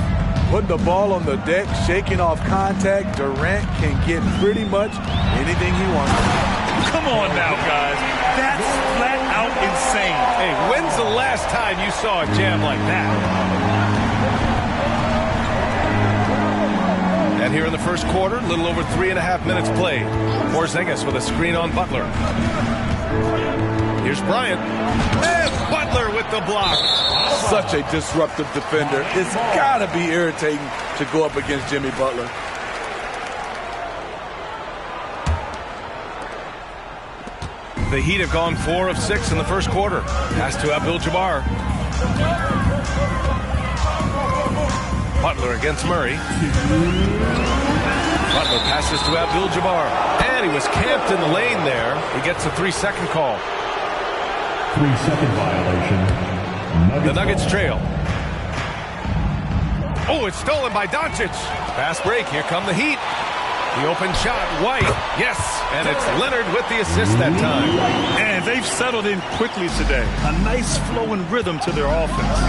Putting the ball on the deck, shaking off contact, Durant can get pretty much anything he wants. Come on now, guys. That's flat out insane. Hey, when's the last time you saw a jam like that? And here in the first quarter, a little over 3.5 minutes played. Porzingis with a screen on Butler. Here's Bryant. And Butler with the block. Such a disruptive defender. It's got to be irritating to go up against Jimmy Butler. The Heat have gone 4 of 6 in the first quarter. Pass to Abdul-Jabbar. Butler against Murray. Butler passes to Abdul-Jabbar. And he was camped in the lane there. He gets a 3-second call. 3-second violation. The Nuggets trail. Oh, it's stolen by Doncic. Fast break. Here come the Heat. The open shot. White. Yes. And it's Leonard with the assist that time. And they've settled in quickly today. A nice flowing rhythm to their offense.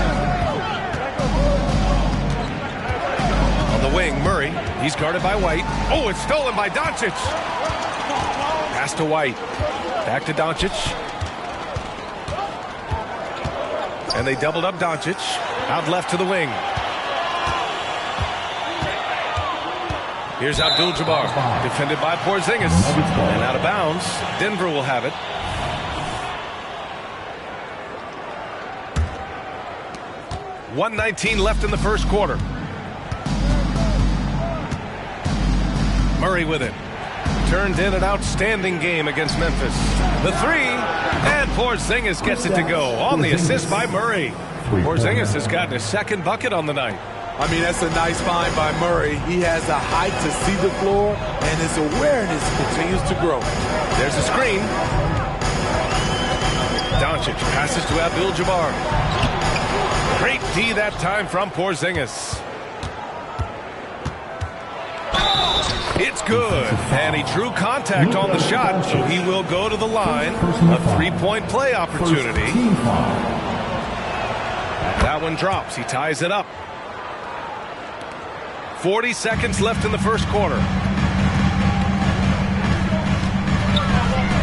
On the wing, Murray. He's guarded by White. Oh, it's stolen by Doncic. Pass to White. Back to Doncic. And they doubled up Doncic. Out left to the wing. Here's Abdul-Jabbar. Defended by Porzingis. And out of bounds. Denver will have it. .119 left in the first quarter. Murray with it. Turned in an outstanding game against Memphis. The three, and Porzingis gets it to go on the assist by Murray. Porzingis has gotten his second bucket on the night. I mean, that's a nice find by Murray. He has the height to see the floor, and his awareness continues to grow. There's a screen. Doncic passes to Abdul-Jabbar. Great D that time from Porzingis. It's good, and he drew contact on the shot, so he will go to the line. A three-point play opportunity. That one drops. He ties it up. 40 seconds left in the first quarter.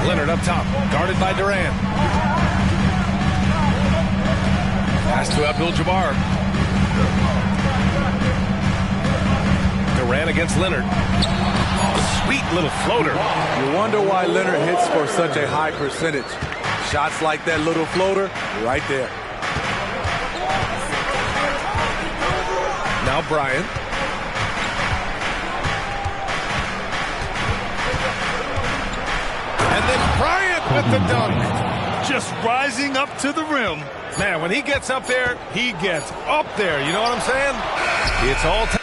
Leonard up top, guarded by Durant. Pass to Abdul-Jabbar. Durant against Leonard. Sweet little floater. You wonder why Leonard hits for such a high percentage. Shots like that little floater, right there. Now Bryant. And then Bryant with the dunk. Just rising up to the rim. Man, when he gets up there, he gets up there. You know what I'm saying? It's all time.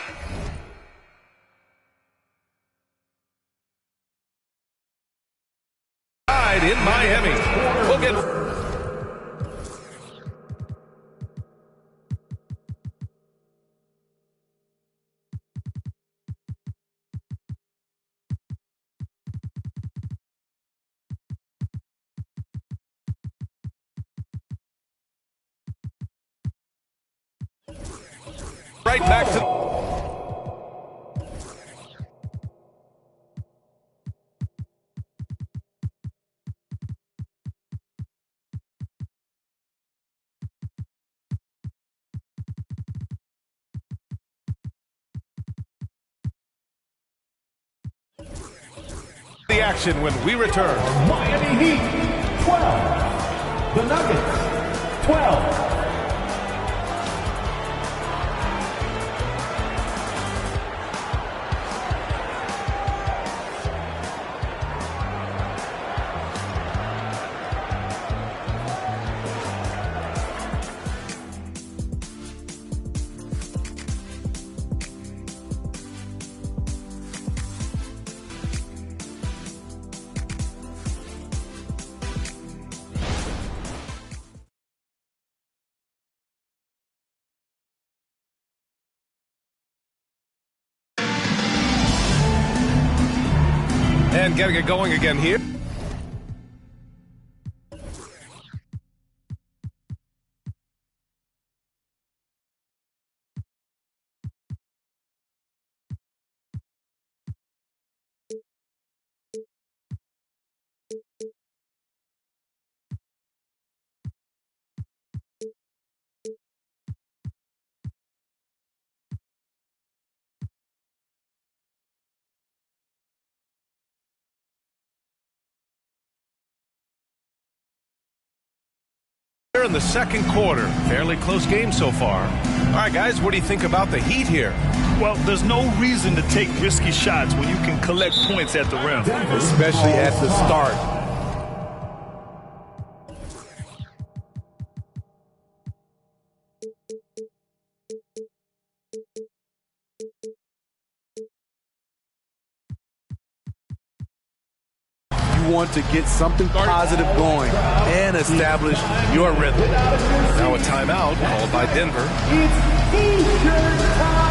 In Miami. We'll get... right back to... the action when we return. Miami Heat 12. The Nuggets 12. And getting it going again here. In the second quarter. Fairly close game so far. All right, guys, what do you think about the Heat here? Well, there's no reason to take risky shots when you can collect points at the rim. Especially at the start. You want to get something positive going and establish your rhythm. Now a timeout called by Denver. It's T-shirt time.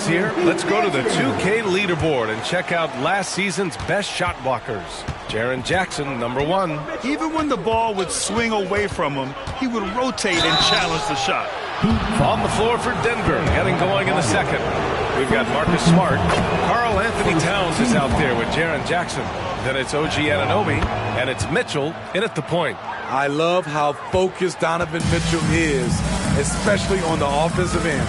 Here, let's go to the 2K leaderboard and check out last season's best shot blockers. Jaren Jackson, number 1. Even when the ball would swing away from him, he would rotate and challenge the shot. On the floor for Denver, getting going in the second. We've got Marcus Smart. Karl Anthony Towns is out there with Jaren Jackson. Then it's OG Anunoby, and it's Mitchell in at the point. I love how focused Donovan Mitchell is, especially on the offensive end.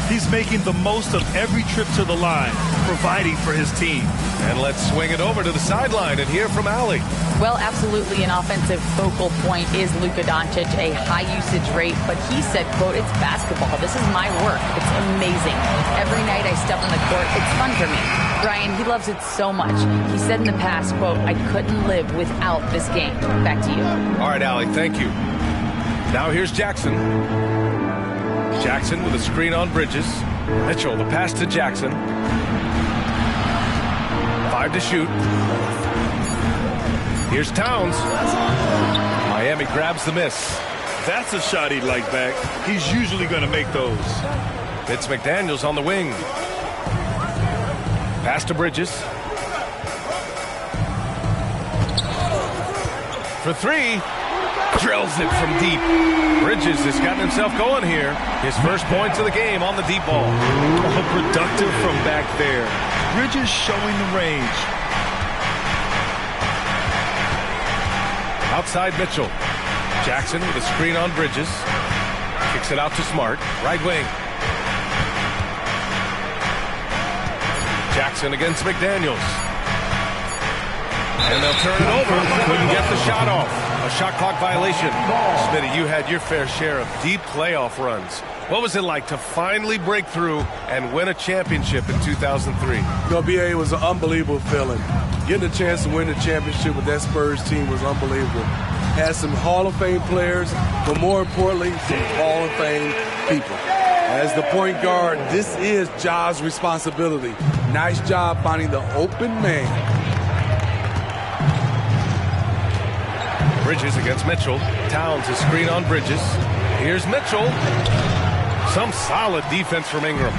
He's making the most of every trip to the line, providing for his team. And let's swing it over to the sideline and hear from Allie. Well, absolutely an offensive focal point is Luka Doncic, a high usage rate, but he said, quote, it's basketball. This is my work. It's amazing. Every night I step on the court, it's fun for me. Ryan, he loves it so much. He said in the past, quote, I couldn't live without this game. Back to you. All right, Allie, thank you. Now here's Jackson. Jackson with a screen on Bridges. Mitchell, the pass to Jackson. 5 to shoot. Here's Towns. Miami grabs the miss. That's a shot he'd like back. He's usually going to make those. It's McDaniels on the wing. Pass to Bridges. For 3. Drills it from deep. Bridges has gotten himself going here. His first points of the game on the deep ball. Productive from back there. Bridges showing the range. Outside Mitchell. Jackson with a screen on Bridges. Kicks it out to Smart. Right wing. Jackson against McDaniels. And they'll turn it over. Couldn't get the shot off. A shot clock violation. Smitty, you had your fair share of deep playoff runs. What was it like to finally break through and win a championship in 2003? BA, it was an unbelievable feeling. Getting a chance to win the championship with that Spurs team was unbelievable. Had some Hall of Fame players, but more importantly, some Hall of Fame people. As the point guard, this is Ja's responsibility. Nice job finding the open man. Bridges against Mitchell. Towns is screen on Bridges. Here's Mitchell. Some solid defense from Ingram.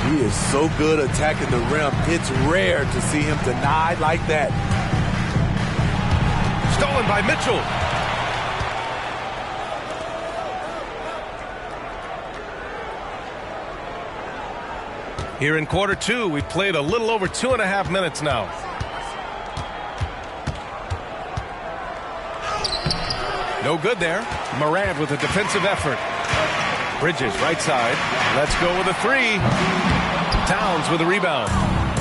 He is so good attacking the rim. It's rare to see him denied like that. Stolen by Mitchell. Here in quarter two, we've played a little over 2.5 minutes now. No good there. Morant with a defensive effort. Bridges right side. Let's go with a three. Towns with a rebound.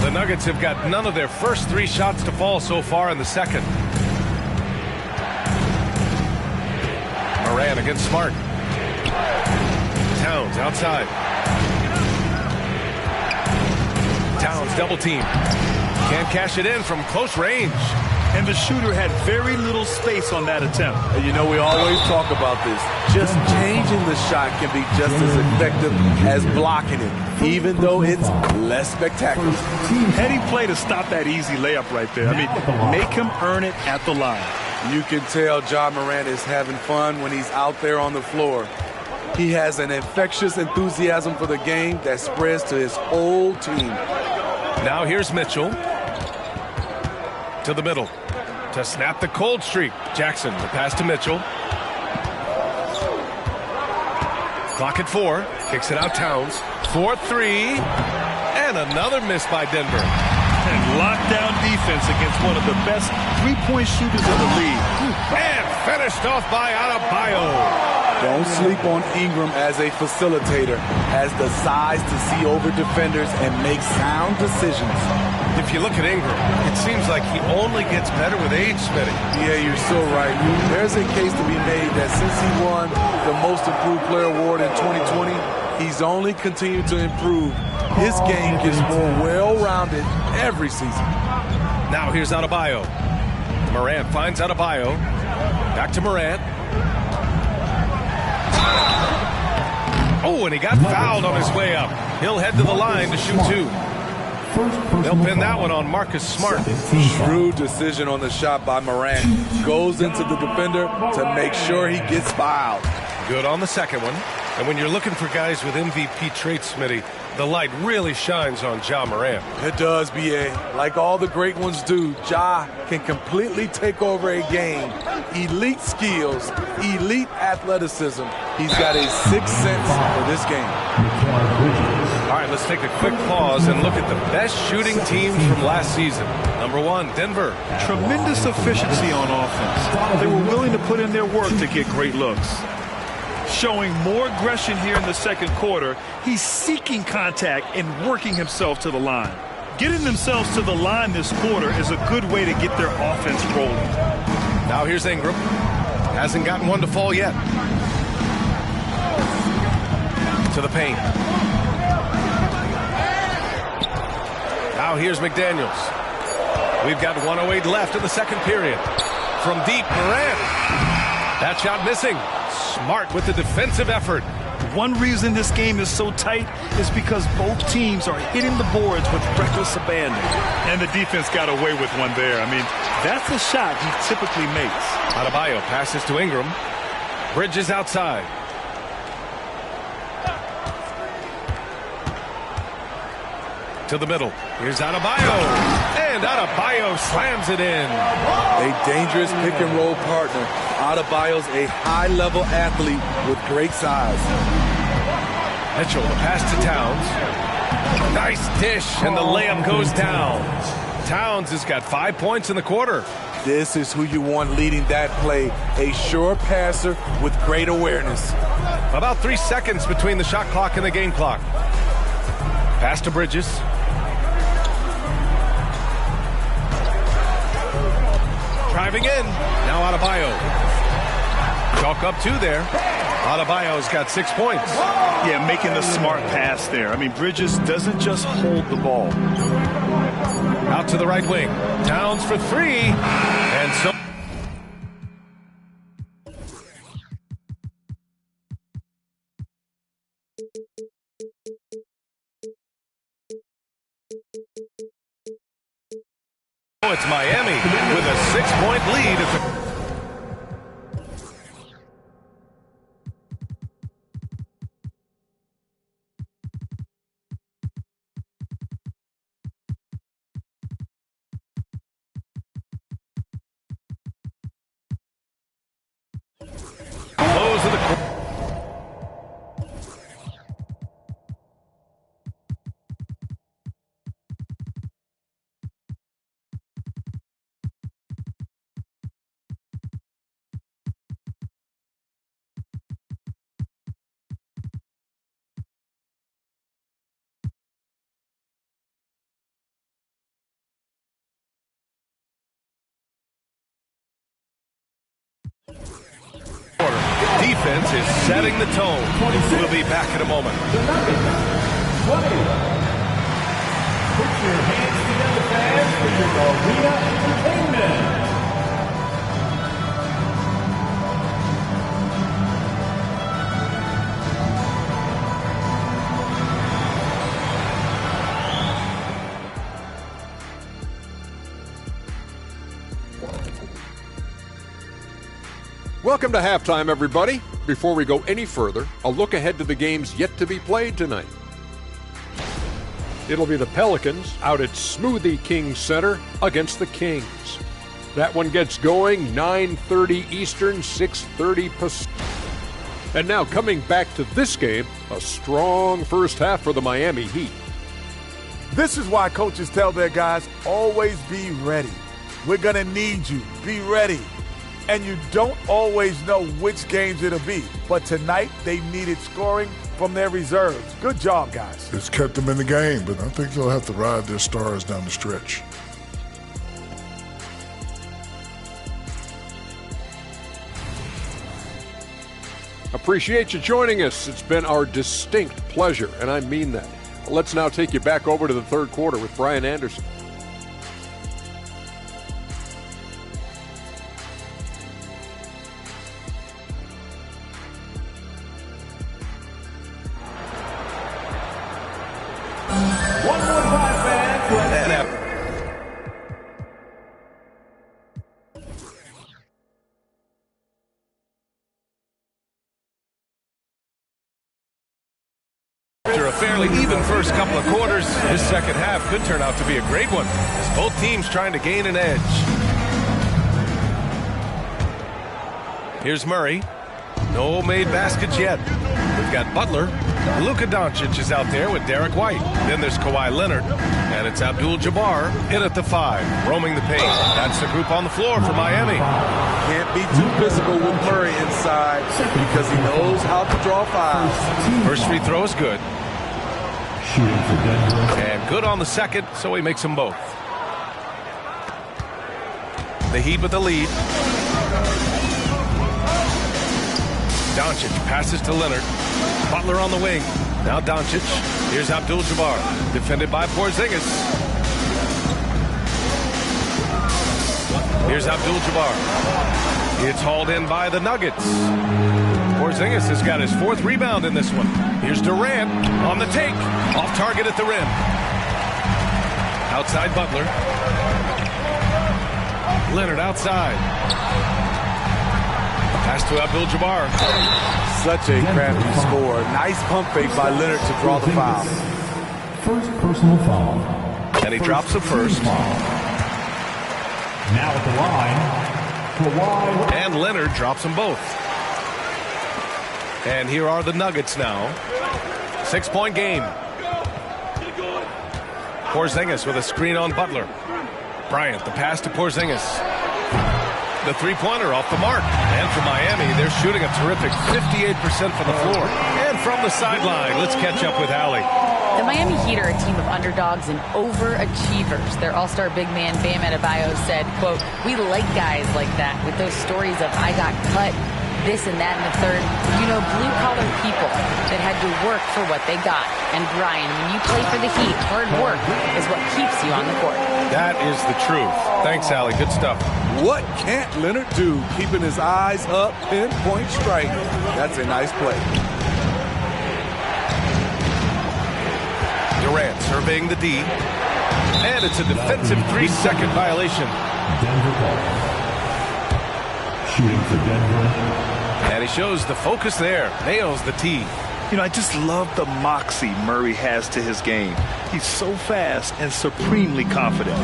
The Nuggets have got none of their first 3 shots to fall so far in the second. Morant against Smart. Towns outside. Towns double team. Can't cash it in from close range. And the shooter had very little space on that attempt. And you know, we always talk about this. Just changing the shot can be just as effective as blocking it, even though it's less spectacular. Heady play to stop that easy layup right there. I mean, make him earn it at the line. You can tell Ja Morant is having fun when he's out there on the floor. He has an infectious enthusiasm for the game that spreads to his whole team. Now here's Mitchell. To the middle. To snap the cold streak. Jackson, the pass to Mitchell. Clock at 4. Kicks it out Towns. 4-3. And another miss by Denver. And lockdown defense against one of the best three-point shooters in the league. And finished off by Adebayo. Don't sleep on Ingram as a facilitator. Has the size to see over defenders and make sound decisions. If you look at Ingram, it seems like he only gets better with age, Smitty. Yeah, you're so right. There's a case to be made that since he won the Most Improved Player Award in 2020, he's only continued to improve. His game gets more well-rounded every season. Now here's Adebayo. Morant finds Adebayo. Back to Morant. Oh, and he got fouled on his way up. He'll head to the line to shoot 2. They'll pin that one on Marcus Smart. Shrewd decision on the shot by Morant. Goes into the defender to make sure he gets fouled. Good on the second one. And when you're looking for guys with MVP traits, Smitty, the light really shines on Ja Morant. It does, B.A. Like all the great ones do, Ja can completely take over a game. Elite skills, elite athleticism. He's got a sixth sense for this game. All right, let's take a quick pause and look at the best shooting teams from last season. Number 1, Denver. Tremendous efficiency on offense. They were willing to put in their work to get great looks. Showing more aggression here in the second quarter. He's seeking contact and working himself to the line. Getting themselves to the line this quarter is a good way to get their offense rolling. Now here's Ingram. Hasn't gotten one to fall yet. To the paint. Now here's McDaniels. We've got 1:08 left in the second period. From deep, Morant. That shot missing. Smart with the defensive effort. One reason this game is so tight is because both teams are hitting the boards with reckless abandon. And the defense got away with one there. I mean, that's a shot he typically makes. Adebayo passes to Ingram. Bridges outside. To the middle. Here's Adebayo. And Adebayo slams it in. A dangerous pick-and-roll partner. Adebayo's a high-level athlete with great size. Mitchell, the pass to Towns. Nice dish, and the layup goes down. Towns has got 5 points in the quarter. This is who you want leading that play. A sure passer with great awareness. About 3 seconds between the shot clock and the game clock. Pass to Bridges. Driving in. Now Adebayo. Chalk up 2 there. Adebayo's got 6 points. Yeah, making the smart pass there. I mean, Bridges doesn't just hold the ball. Out to the right wing. Towns for 3. And so... It's Miami with a 6-point lead at the... Close of the quarter. Defense is setting the tone. We'll be back in a moment. Put your hands together, fans, for your arena entertainment. Welcome to halftime, everybody. Before we go any further, a look ahead to the games yet to be played tonight. It'll be the Pelicans out at Smoothie King Center against the Kings. That one gets going 9:30 Eastern, 6:30 Pacific. And now coming back to this game, a strong first half for the Miami Heat. This is why coaches tell their guys, always be ready. We're going to need you. Be ready. And you don't always know which games it'll be. But tonight, they needed scoring from their reserves. Good job, guys. It's kept them in the game, but I think they'll have to ride their stars down the stretch. Appreciate you joining us. It's been our distinct pleasure, and I mean that. Let's now take you back over to the third quarter with Brian Anderson. After a fairly even first couple of quarters, this second half could turn out to be a great one, as both teams trying to gain an edge. Here's Murray. No made baskets yet. We've got Butler. Luka Doncic is out there with Derek White. Then there's Kawhi Leonard. And it's Abdul-Jabbar in at the 5, roaming the paint. That's the group on the floor for Miami. Can't be too physical with Murray inside because he knows how to draw fouls. First free throw is good. And good on the second, so he makes them both. The Heat with the lead. Doncic passes to Leonard. Butler on the wing. Now Doncic. Here's Abdul-Jabbar. Defended by Porzingis. Here's Abdul-Jabbar. It's hauled in by the Nuggets. Porzingis has got his 4th rebound in this one. Here's Durant on the take. Off target at the rim. Outside Butler. Leonard outside. Pass to Abdul-Jabbar. Such a crafty score. Nice pump fake by Leonard to draw the foul. First personal foul. And he drops the first. Now at the line, Kawhi. And Leonard drops them both. And here are the Nuggets now. 6-point game. Porzingis with a screen on Butler. Bryant, the pass to Porzingis. The three-pointer off the mark. And for Miami, they're shooting a terrific 58% from the floor. And from the sideline, let's catch up with Allie. The Miami Heat are a team of underdogs and overachievers. Their all-star big man, Bam Adebayo, said, quote, "We like guys like that with those stories of I got cut, this and that and the third. You know, blue-collar people that had to work for what they got. And Brian, when you play for the Heat, hard work is what keeps you on the court." That is the truth. Thanks, Allie. Good stuff. What can't Leonard do? Keeping his eyes up, pinpoint strike. That's a nice play. Durant surveying the D. And it's a defensive 3-second violation. Denver ball. Shooting for Denver. And he shows the focus there. Nails the tee. You know, I just love the moxie Murray has to his game. He's so fast and supremely confident.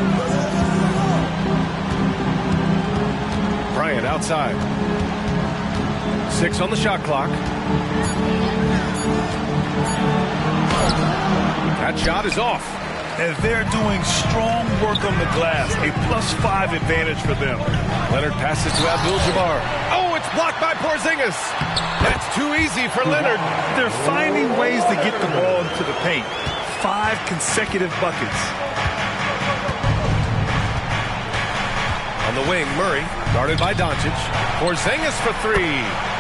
Bryant outside. 6 on the shot clock. That shot is off. And they're doing strong work on the glass. A +5 advantage for them. Leonard passes to Abdul-Jabbar. Oh, it's blocked by Porzingis. That's too easy for Leonard. They're finding ways to get the ball into the paint. 5 consecutive buckets. On the wing, Murray, guarded by Doncic. Porzingis for 3.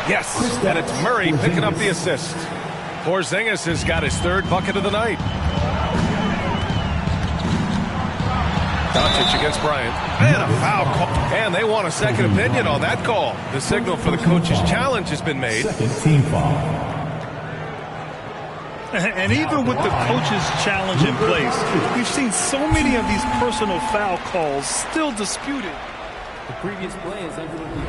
Yes, and it's Murray picking up the assist. Porzingis has got his 3rd bucket of the night. Doncic against Bryant. And a foul call. And they want a second opinion on that call. The signal for the coach's challenge has been made. Second team foul. And even with the coach's challenge in place, we've seen so many of these personal foul calls still disputed. The previous play is under review.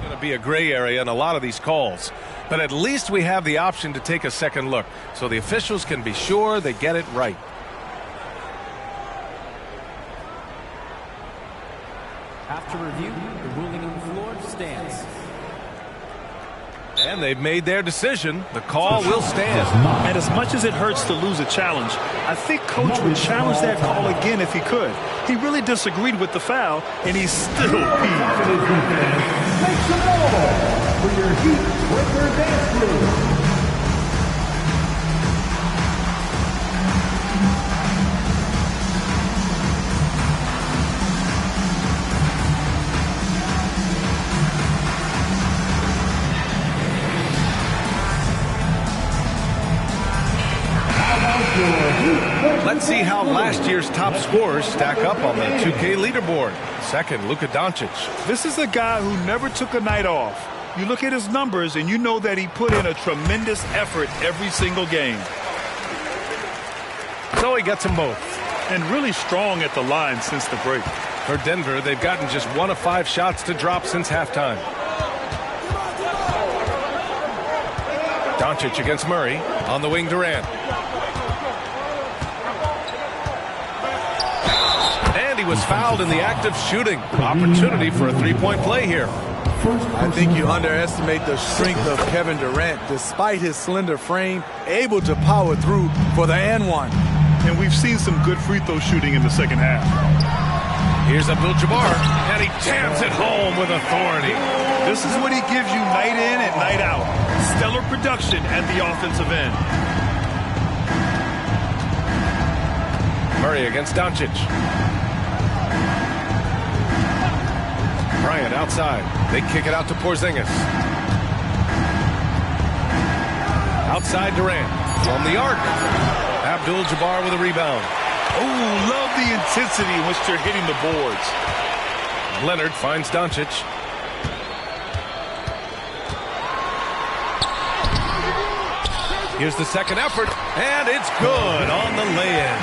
Going to be a gray area in a lot of these calls. But at least we have the option to take a second look, so the officials can be sure they get it right. After review, the ruling on the floor stands. And they've made their decision. The call will stand. And as much as it hurts to lose a challenge, I think Coach would challenge that call again if he could. He really disagreed with the foul, and he's still peeved. Make some noise for your Heat Breaker dance crew. Let's see how last year's top scorers stack up on the 2K leaderboard. Second, Luka Doncic. This is a guy who never took a night off. You look at his numbers and you know that he put in a tremendous effort every single game. So he gets them both. And really strong at the line since the break. For Denver, they've gotten just 1 of 5 shots to drop since halftime. Doncic against Murray. On the wing, Durant. And he was fouled in the act of shooting. Opportunity for a 3-point play here. I think you underestimate the strength of Kevin Durant. Despite his slender frame, able to power through for the and-one. And we've seen some good free throw shooting in the second half. Here's Abdul-Jabbar, and he jams it home with authority. This is what he gives you night in and night out. Stellar production at the offensive end. Murray against Doncic. Bryant outside. They kick it out to Porzingis. Outside Durant. From the arc. Abdul-Jabbar with a rebound. Oh, love the intensity in which they're hitting the boards. Leonard finds Doncic. Here's the second effort, and it's good on the lay-in.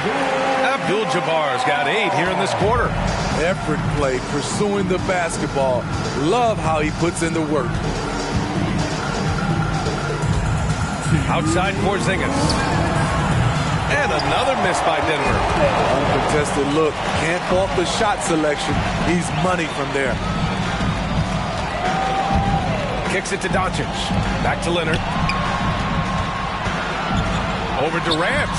Abdul-Jabbar's got 8 here in this quarter. Effort play, pursuing the basketball. Love how he puts in the work. Outside Porzingis. And another miss by Denver. Uncontested look. Can't fault the shot selection. He's money from there. Kicks it to Doncic. Back to Leonard. Over Durant.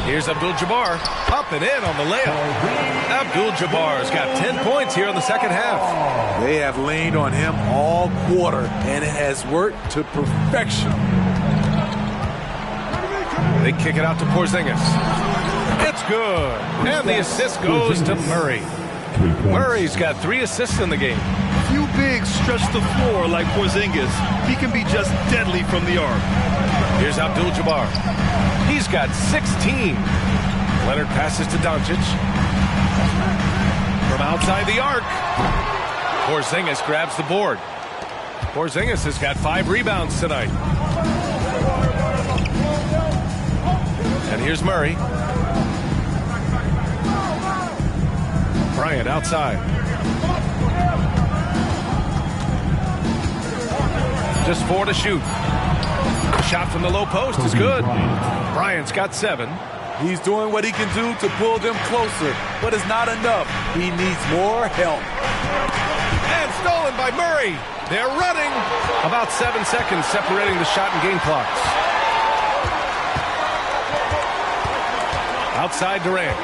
Here's Abdul-Jabbar. Up and in on the layup. Abdul-Jabbar's got 10 points here in the second half. They have leaned on him all quarter, and it has worked to perfection. They kick it out to Porzingis. It's good. And the assist goes to Murray. Murray's got 3 assists in the game. Few bigs stretch the floor like Porzingis. He can be just deadly from the arc. Here's Abdul-Jabbar. He's got 16. Leonard passes to Doncic. From outside the arc. Porzingis grabs the board. Porzingis has got 5 rebounds tonight. And here's Murray. Bryant outside. Just 4 to shoot. The shot from the low post is good. Bryant's got 7. He's doing what he can do to pull them closer, but it's not enough. He needs more help. And stolen by Murray. They're running. About 7 seconds separating the shot and game clocks. Outside Durant.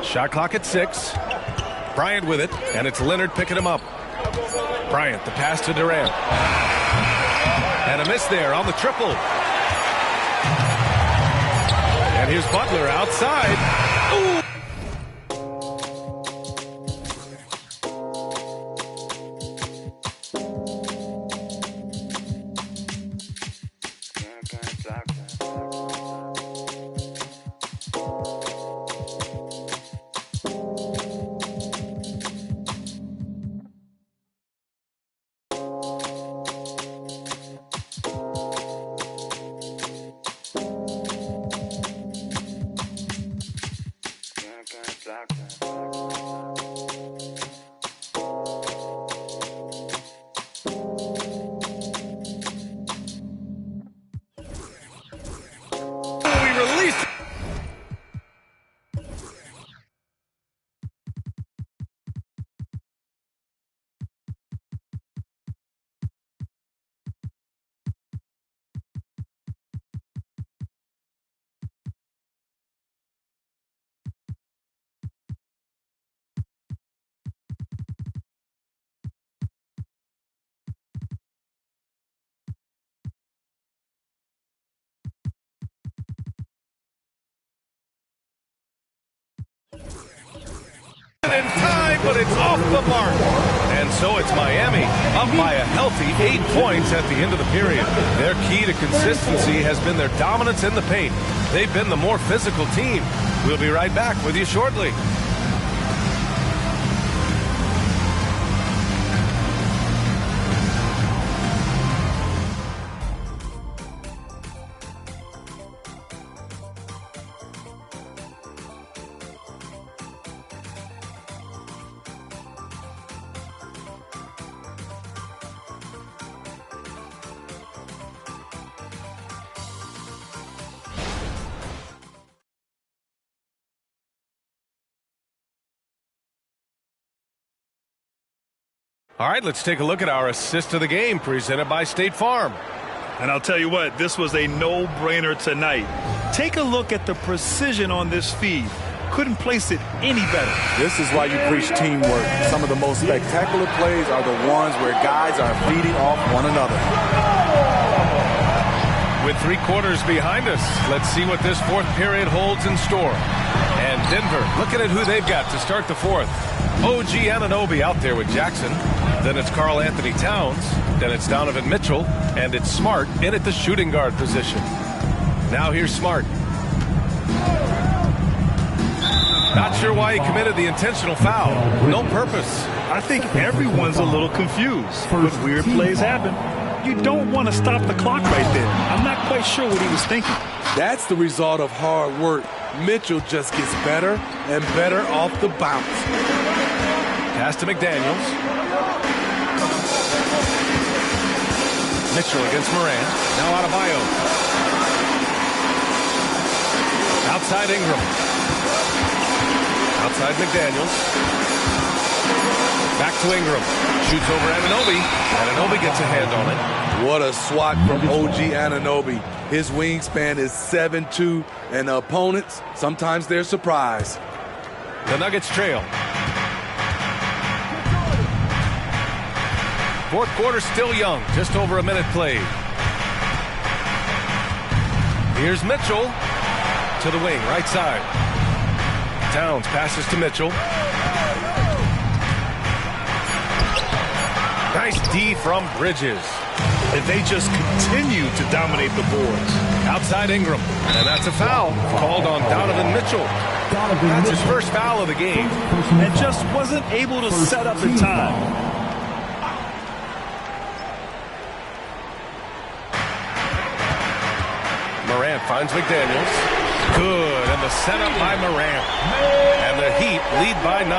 Shot clock at 6. Bryant with it, and it's Leonard picking him up. Bryant, the pass to Durant. And a miss there on the triple. And here's Butler outside. Ooh. In time, but it's off the mark. And so it's Miami, up by a healthy 8 points at the end of the period. Their key to consistency has been their dominance in the paint. They've been the more physical team. We'll be right back with you shortly. All right, let's take a look at our assist of the game presented by State Farm. And I'll tell you what, this was a no-brainer tonight. Take a look at the precision on this feed. Couldn't place it any better. This is why you preach teamwork. Some of the most spectacular plays are the ones where guys are feeding off one another. With 3 quarters behind us, let's see what this 4th period holds in store. And Denver looking at who they've got to start the 4th. OG Anunoby out there with Jackson. Then it's Karl Anthony Towns. Then it's Donovan Mitchell. And it's Smart in at the shooting guard position. Now here's Smart. Not sure why he committed the intentional foul. No purpose. I think everyone's a little confused. But weird plays happen. You don't want to stop the clock right there. I'm not quite sure what he was thinking. That's the result of hard work. Mitchell just gets better and better off the bounce. Pass to McDaniels. Mitchell against Morant. Now Adebayo. Outside Ingram. Outside McDaniels. Back to Ingram. Shoots over Anunoby. Anunoby gets a hand on it. What a swat from OG Anunoby. His wingspan is 7'2", and the opponents, sometimes they're surprised. The Nuggets trail. 4th quarter still young. Just over a minute played. Here's Mitchell to the wing, right side. Towns passes to Mitchell. Nice D from Bridges. And they just continue to dominate the boards. Outside Ingram. And that's a foul called on Donovan Mitchell. That's his first foul of the game. And just wasn't able to set up in time. Morant finds McDaniels. good, and the setup by Morant. And the Heat lead by 9.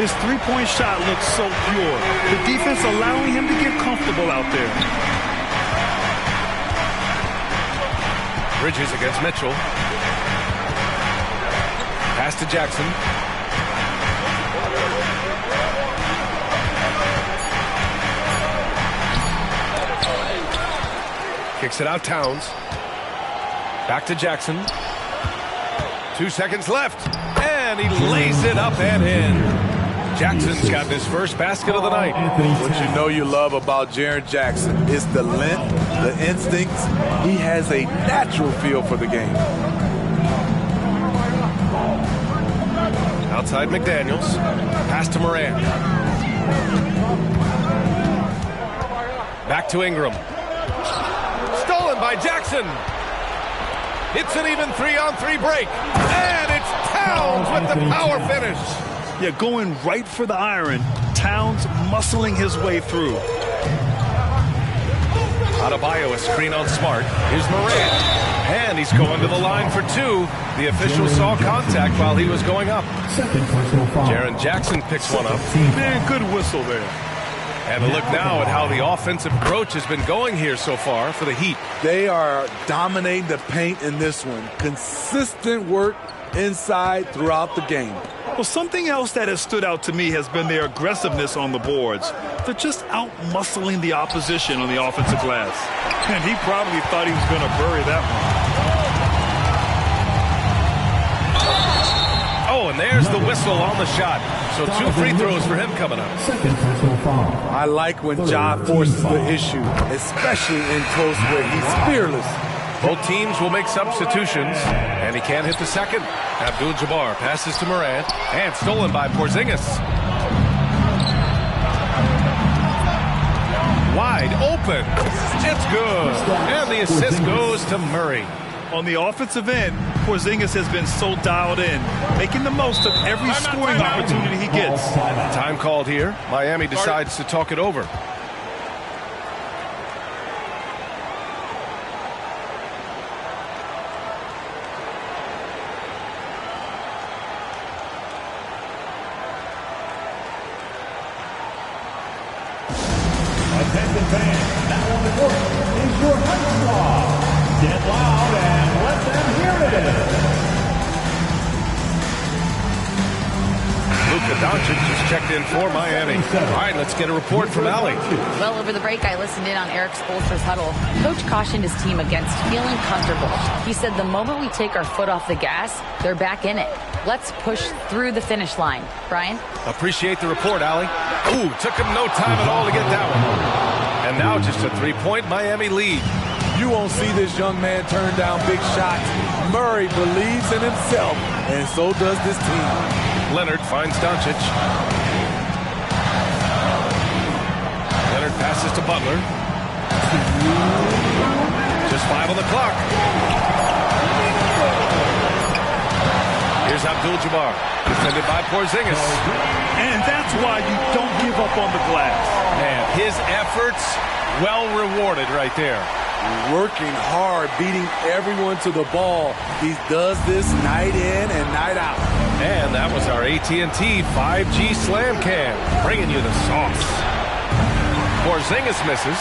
His three-point shot looks so pure. The defense allowing him to get comfortable out there. Bridges against Mitchell. Pass to Jackson. Kicks it out, Towns. Back to Jackson. 2 seconds left. And he lays it up and in. Jackson's got his first basket of the night. What you know you love about Jaren Jackson is the length, the instincts. He has a natural feel for the game. Outside McDaniels. Pass to Morant. Back to Ingram. Stolen by Jackson. It's an even 3-on-3 break. And it's Towns with the power finish. Yeah, going right for the iron. Towns muscling his way through. Adebayo, a screen on Smart. Here's Morant. And he's going to the line for 2. The official saw contact while he was going up. Jaren Jackson picks one up. Man, good whistle there. And a look now at how the offensive approach has been going here so far for the Heat. They are dominating the paint in this one. Consistent work inside throughout the game. Well, something else that has stood out to me has been their aggressiveness on the boards. They're just out-muscling the opposition on the offensive glass. And he probably thought he was going to bury that one. Oh, and there's the whistle on the shot. So 2 free throws for him coming up. I like when Ja forces the issue, especially in close where he's fearless. Both teams will make substitutions, and he can't hit the second. Abdul-Jabbar passes to Morant, and stolen by Porzingis. Wide open. It's good. And the assist goes to Murray. On the offensive end, Porzingis has been so dialed in, making the most of every scoring opportunity he gets. Time called here. Miami decides to talk it over. Attention fans, now on the court is your high squad. Get loud and let them hear it. Luka Doncic just checked in for Miami. All right, let's get a report from Allie. Well, over the break, I listened in on Eric Spoelstra's huddle. Coach cautioned his team against feeling comfortable. He said the moment we take our foot off the gas, they're back in it. Let's push through the finish line. Brian? Appreciate the report, Allie. Ooh, took him no time at all to get that one. And now just a 3-point Miami lead. You won't see this young man turn down big shots. Murray believes in himself, and so does this team. Leonard finds Doncic. Leonard passes to Butler. Just 5 on the clock. Here's Abdul-Jabbar, defended by Porzingis. And that's why you don't give up on the glass. Man, his efforts well rewarded right there. Working hard, beating everyone to the ball. He does this night in and night out. And that was our AT&T 5G Slam Cam, bringing you the sauce. Porzingis misses.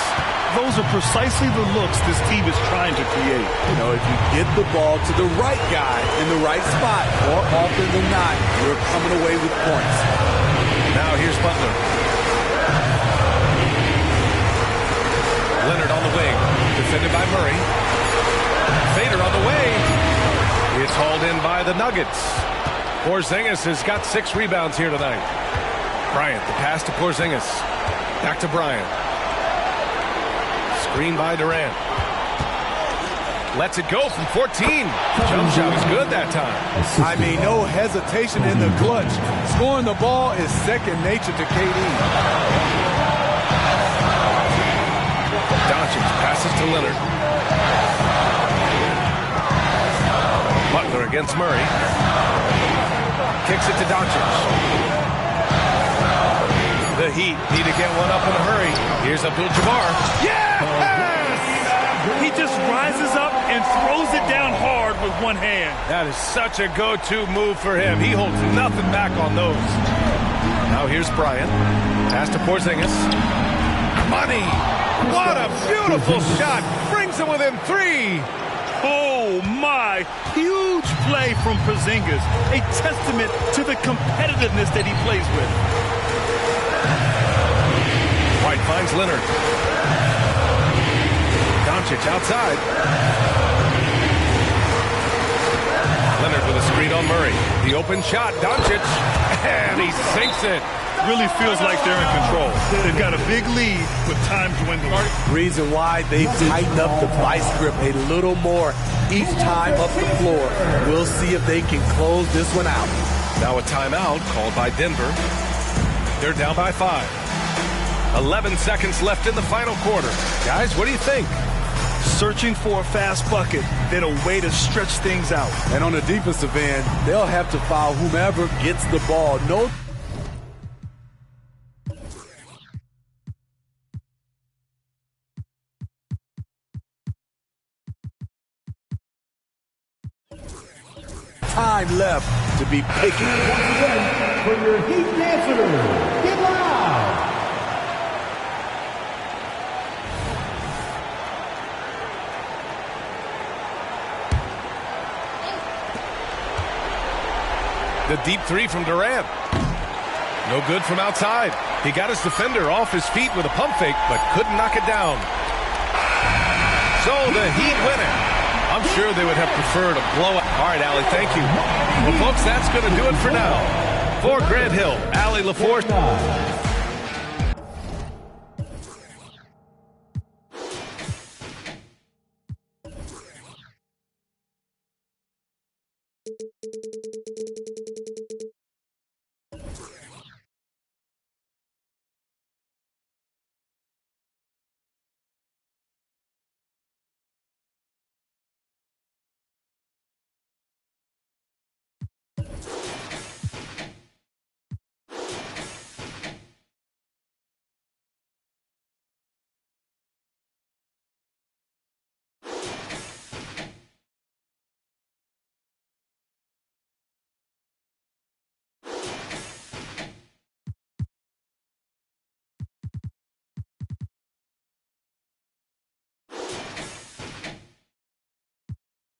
Those are precisely the looks this team is trying to create. You know, if you get the ball to the right guy in the right spot, more often than not, you're coming away with points. Now here's Butler. Leonard on the wing, defended by Murray. Fader on the way. It's hauled in by the Nuggets. Porzingis has got 6 rebounds here tonight. Bryant, the pass to Porzingis. Back to Bryant. Screen by Durant. Lets it go from 14. Jump shot was good that time. I mean, no hesitation in the clutch. Scoring the ball is second nature to KD. Doncic passes to Leonard. Butler against Murray. Kicks it to Doncic. The Heat need to get one up in a hurry. Here's Abdul-Jabbar. Yes! He just rises up and throws it down hard with one hand. That is such a go-to move for him. He holds nothing back on those. Now here's Bryant. Pass to Porzingis. Money! What a beautiful shot! Brings him within 3. Oh, my. Huge play from Porzingis. A testament to the competitiveness that he plays with. White finds Leonard. Doncic outside. Leonard with a screen on Murray. The open shot. Doncic. And he sinks it. Really feels like they're in control. They've got a big lead with time dwindling. Reason why they've tightened up the vice grip a little more each time up the floor. We'll see if they can close this one out. Now a timeout called by Denver. They're down by 5. 11 seconds left in the final quarter. Guys, what do you think? Searching for a fast bucket, then a way to stretch things out. And on the defensive end, they'll have to foul whomever gets the ball. No. Time left to be picking. For your Heat dancers, get loud! The deep 3 from Durant. No good from outside. He got his defender off his feet with a pump fake, but couldn't knock it down. So the Heat win it. I'm sure they would have preferred a blowout. All right, Allie, thank you. Well, folks, that's going to do it for now. For Grant Hill, Allie LaForce.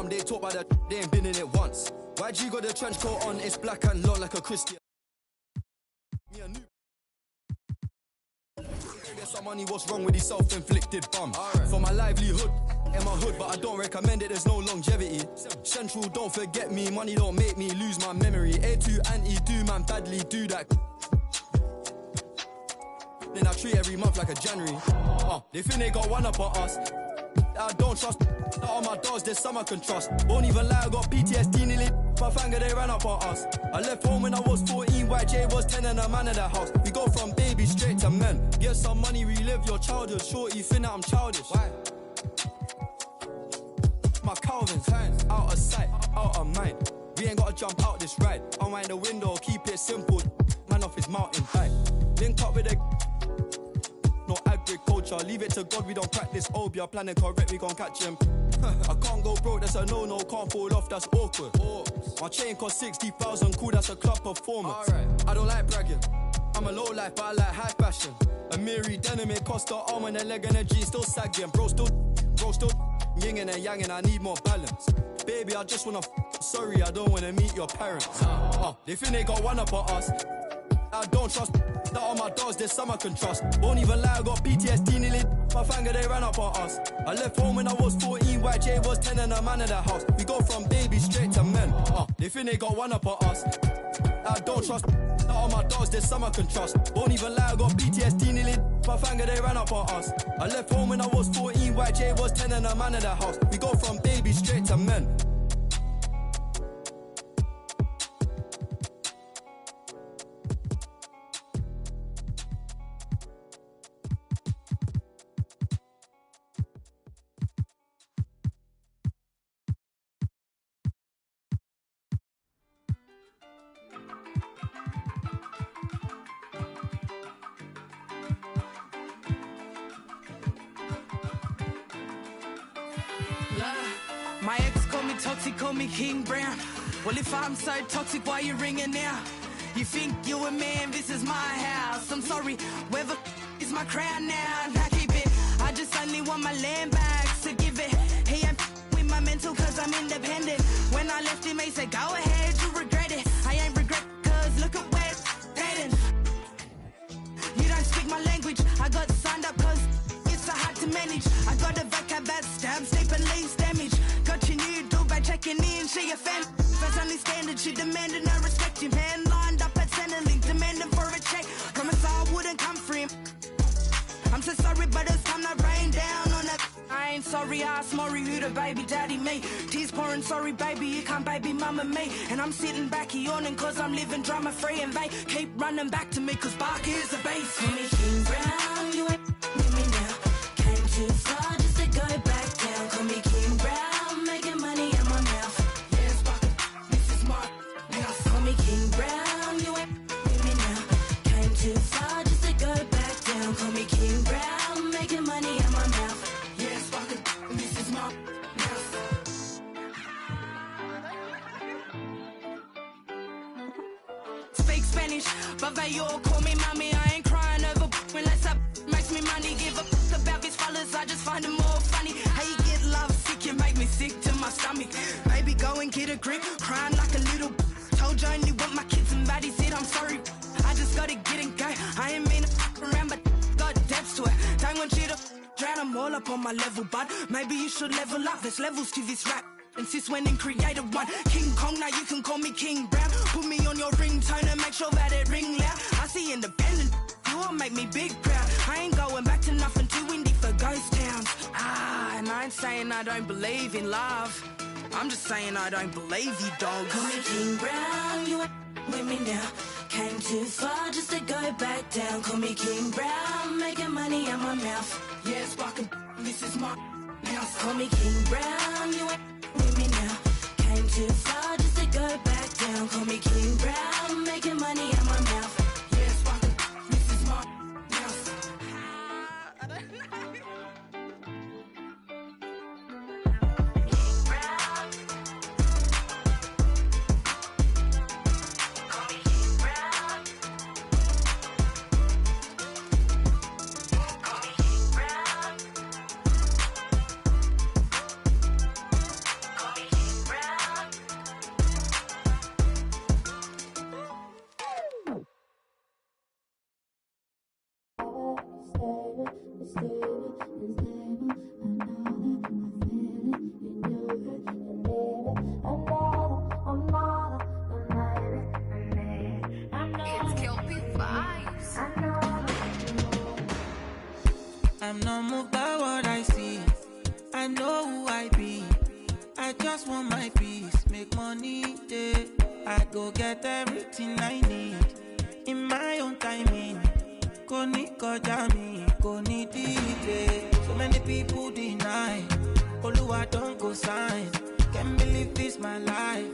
They talk about that, they ain't been in it once. Why'd you got the trench coat on? It's black and long like a Christian. Me a new. There's some money, what's wrong with these self-inflicted bums? For my livelihood, in my hood, but I don't recommend it, there's no longevity. Central, don't forget me, money don't make me lose my memory. A2 anti-do, man, badly do that. Then I treat every month like a January. They think they got one up on us. I don't trust. All my dogs, there's some I can trust. Won't even lie, I got PTSD nearly. My finger, they ran up on us. I left home when I was 14, YJ was 10 and a man in the house. We go from baby straight to men. Get some money, relive your childhood. Shorty, think that I'm childish. Why? My Calvin's hands, out of sight, out of mind. We ain't gotta jump out this ride. Unwind the window, keep it simple. Man off his mountain bike. Link up with a no agriculture, leave it to God, we don't practice obia. Planning correct, we gon' catch him. I can't go broke, that's a no-no, can't fall off, that's awkward. My chain cost 60,000, cool, that's a club performance. I don't like bragging, I'm a low life, but I like high fashion. A Miri denim, it cost the arm and a leg and a jean, still sagging. Bro still yin and a yang and I need more balance. Baby, I just wanna sorry, I don't wanna meet your parents. They think they got one up on us. I don't trust that all my dogs, there's some I can trust. Won't even lie, I got PTSD nearly. My finger, they ran up on us. I left home when I was 14, YJ was 10 and a man in the house. We go from baby straight to men. They think they got one up on us. I don't trust that all my dogs, there's some I can trust. Won't even lie, I got PTSD nearly. My finger, they ran up on us. I left home when I was 14, YJ was 10 and a man in the house. We go from baby straight to men. toxic, call me King Brown. Well, if I'm so toxic, why you ringing now? You think you a man, this is my house. I'm sorry, whether is my crown now. I keep it, I just only want my land back, so give it. He ain't with my mental cause I'm independent. When I left him, he said, go ahead, you regret it. I ain't regret cause look at where it's heading. You don't speak my language, I got signed up cause it's so hard to manage. I got a vocab that stabs deep and leaves damage. Got your new dog by checking in, she a fan. First only standard, she demanded no respect. Your man lined up at Centrelink, demanding for a check. Promise I wouldn't come for him. I'm so sorry, but it's time to rain down on that. I ain't sorry, I asked Maury who the baby daddy me. Tears pouring, sorry baby, you can't baby mama me. And I'm sitting back yawning cause I'm living drama free. And they keep running back to me cause Bark is the base. Call me King Brown, you ain't with me now. Came too far just to go back down. Call me King Brown, making money in my mouth. Yes, Bark, this is my house. Call me King Brown, you ain't with me now. Came too far just to go back down. Call me King Brown, making money in my mouth. Yes, Bark, this is my house. Speak Spanish, but they all call me mommy. I ain't crying over unless that makes me money. Give a about these fellas, I just find them more funny. How you get love sick, you make me sick to my stomach. Baby, go and get a grip, crying like a little. Told you I only want my kids and baddies said I'm sorry. I just gotta get and go. I ain't mean to around, but got depths to it. Don't want you to drown them all up on my level, bud. Maybe you should level up, there's levels to this rap. And sis went and created one. King Kong, now you can call me King Brown. Put me on your ringtone and make sure that it ring loud. I see independent, you all make me big proud. I ain't going back to nothing too windy for ghost towns. And I ain't saying I don't believe in love. I'm just saying I don't believe you, dog. Call me King Brown, you ain't with me now. Came too far just to go back down. Call me King Brown, making money in my mouth. Yes, Barker, this is my house. Call me King Brown, you ain't with me now. Came too far just to go back down. Call me King Brown, making money in my mouth. Yes, Barker, this is my house. I'm not moved by what I see. I know who I be. I just want my peace, make money day. I go get everything I need in my own timing. Go need Kojami, go need delay. So many people deny. Oluwa don't go sign. Can't believe this my life.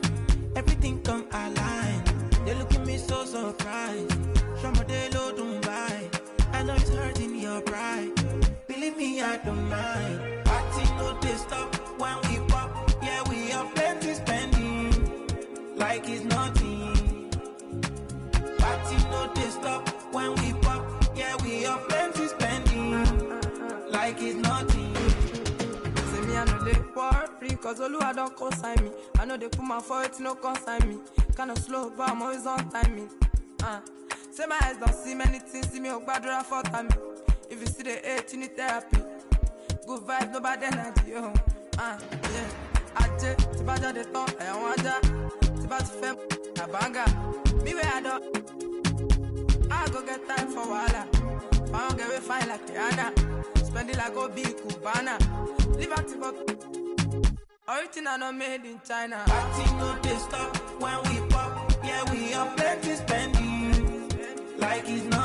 Everything come align. They look at me so surprised. Shamadelo don't buy. I know it's hurting your pride. Believe me, I don't mind. Party no they stop when we pop. Yeah, we have plenty spending like it's nothing. Party no they stop when we pop. Yeah, we have plenty spending like it's nothing. See me, I know they worry, cause Oluwa don't consign me. I know they put my foot, no consign me. Kinda slow, but I'm always on timing. Say my eyes don't see many things, see me a bad for time. If you see the hate, you need therapy. Good vibe, no bad energy, yeah. Aje, si baja de ton, I want ja. Si baja fem, I banga. Me where I don't. I go get time for wala. If I don't get me fine like Rihanna. Spend it like go be Cubana. Live at the book. Everything I know made in China. Party no they stop when we pop. Yeah, we have plenty spending like it's not.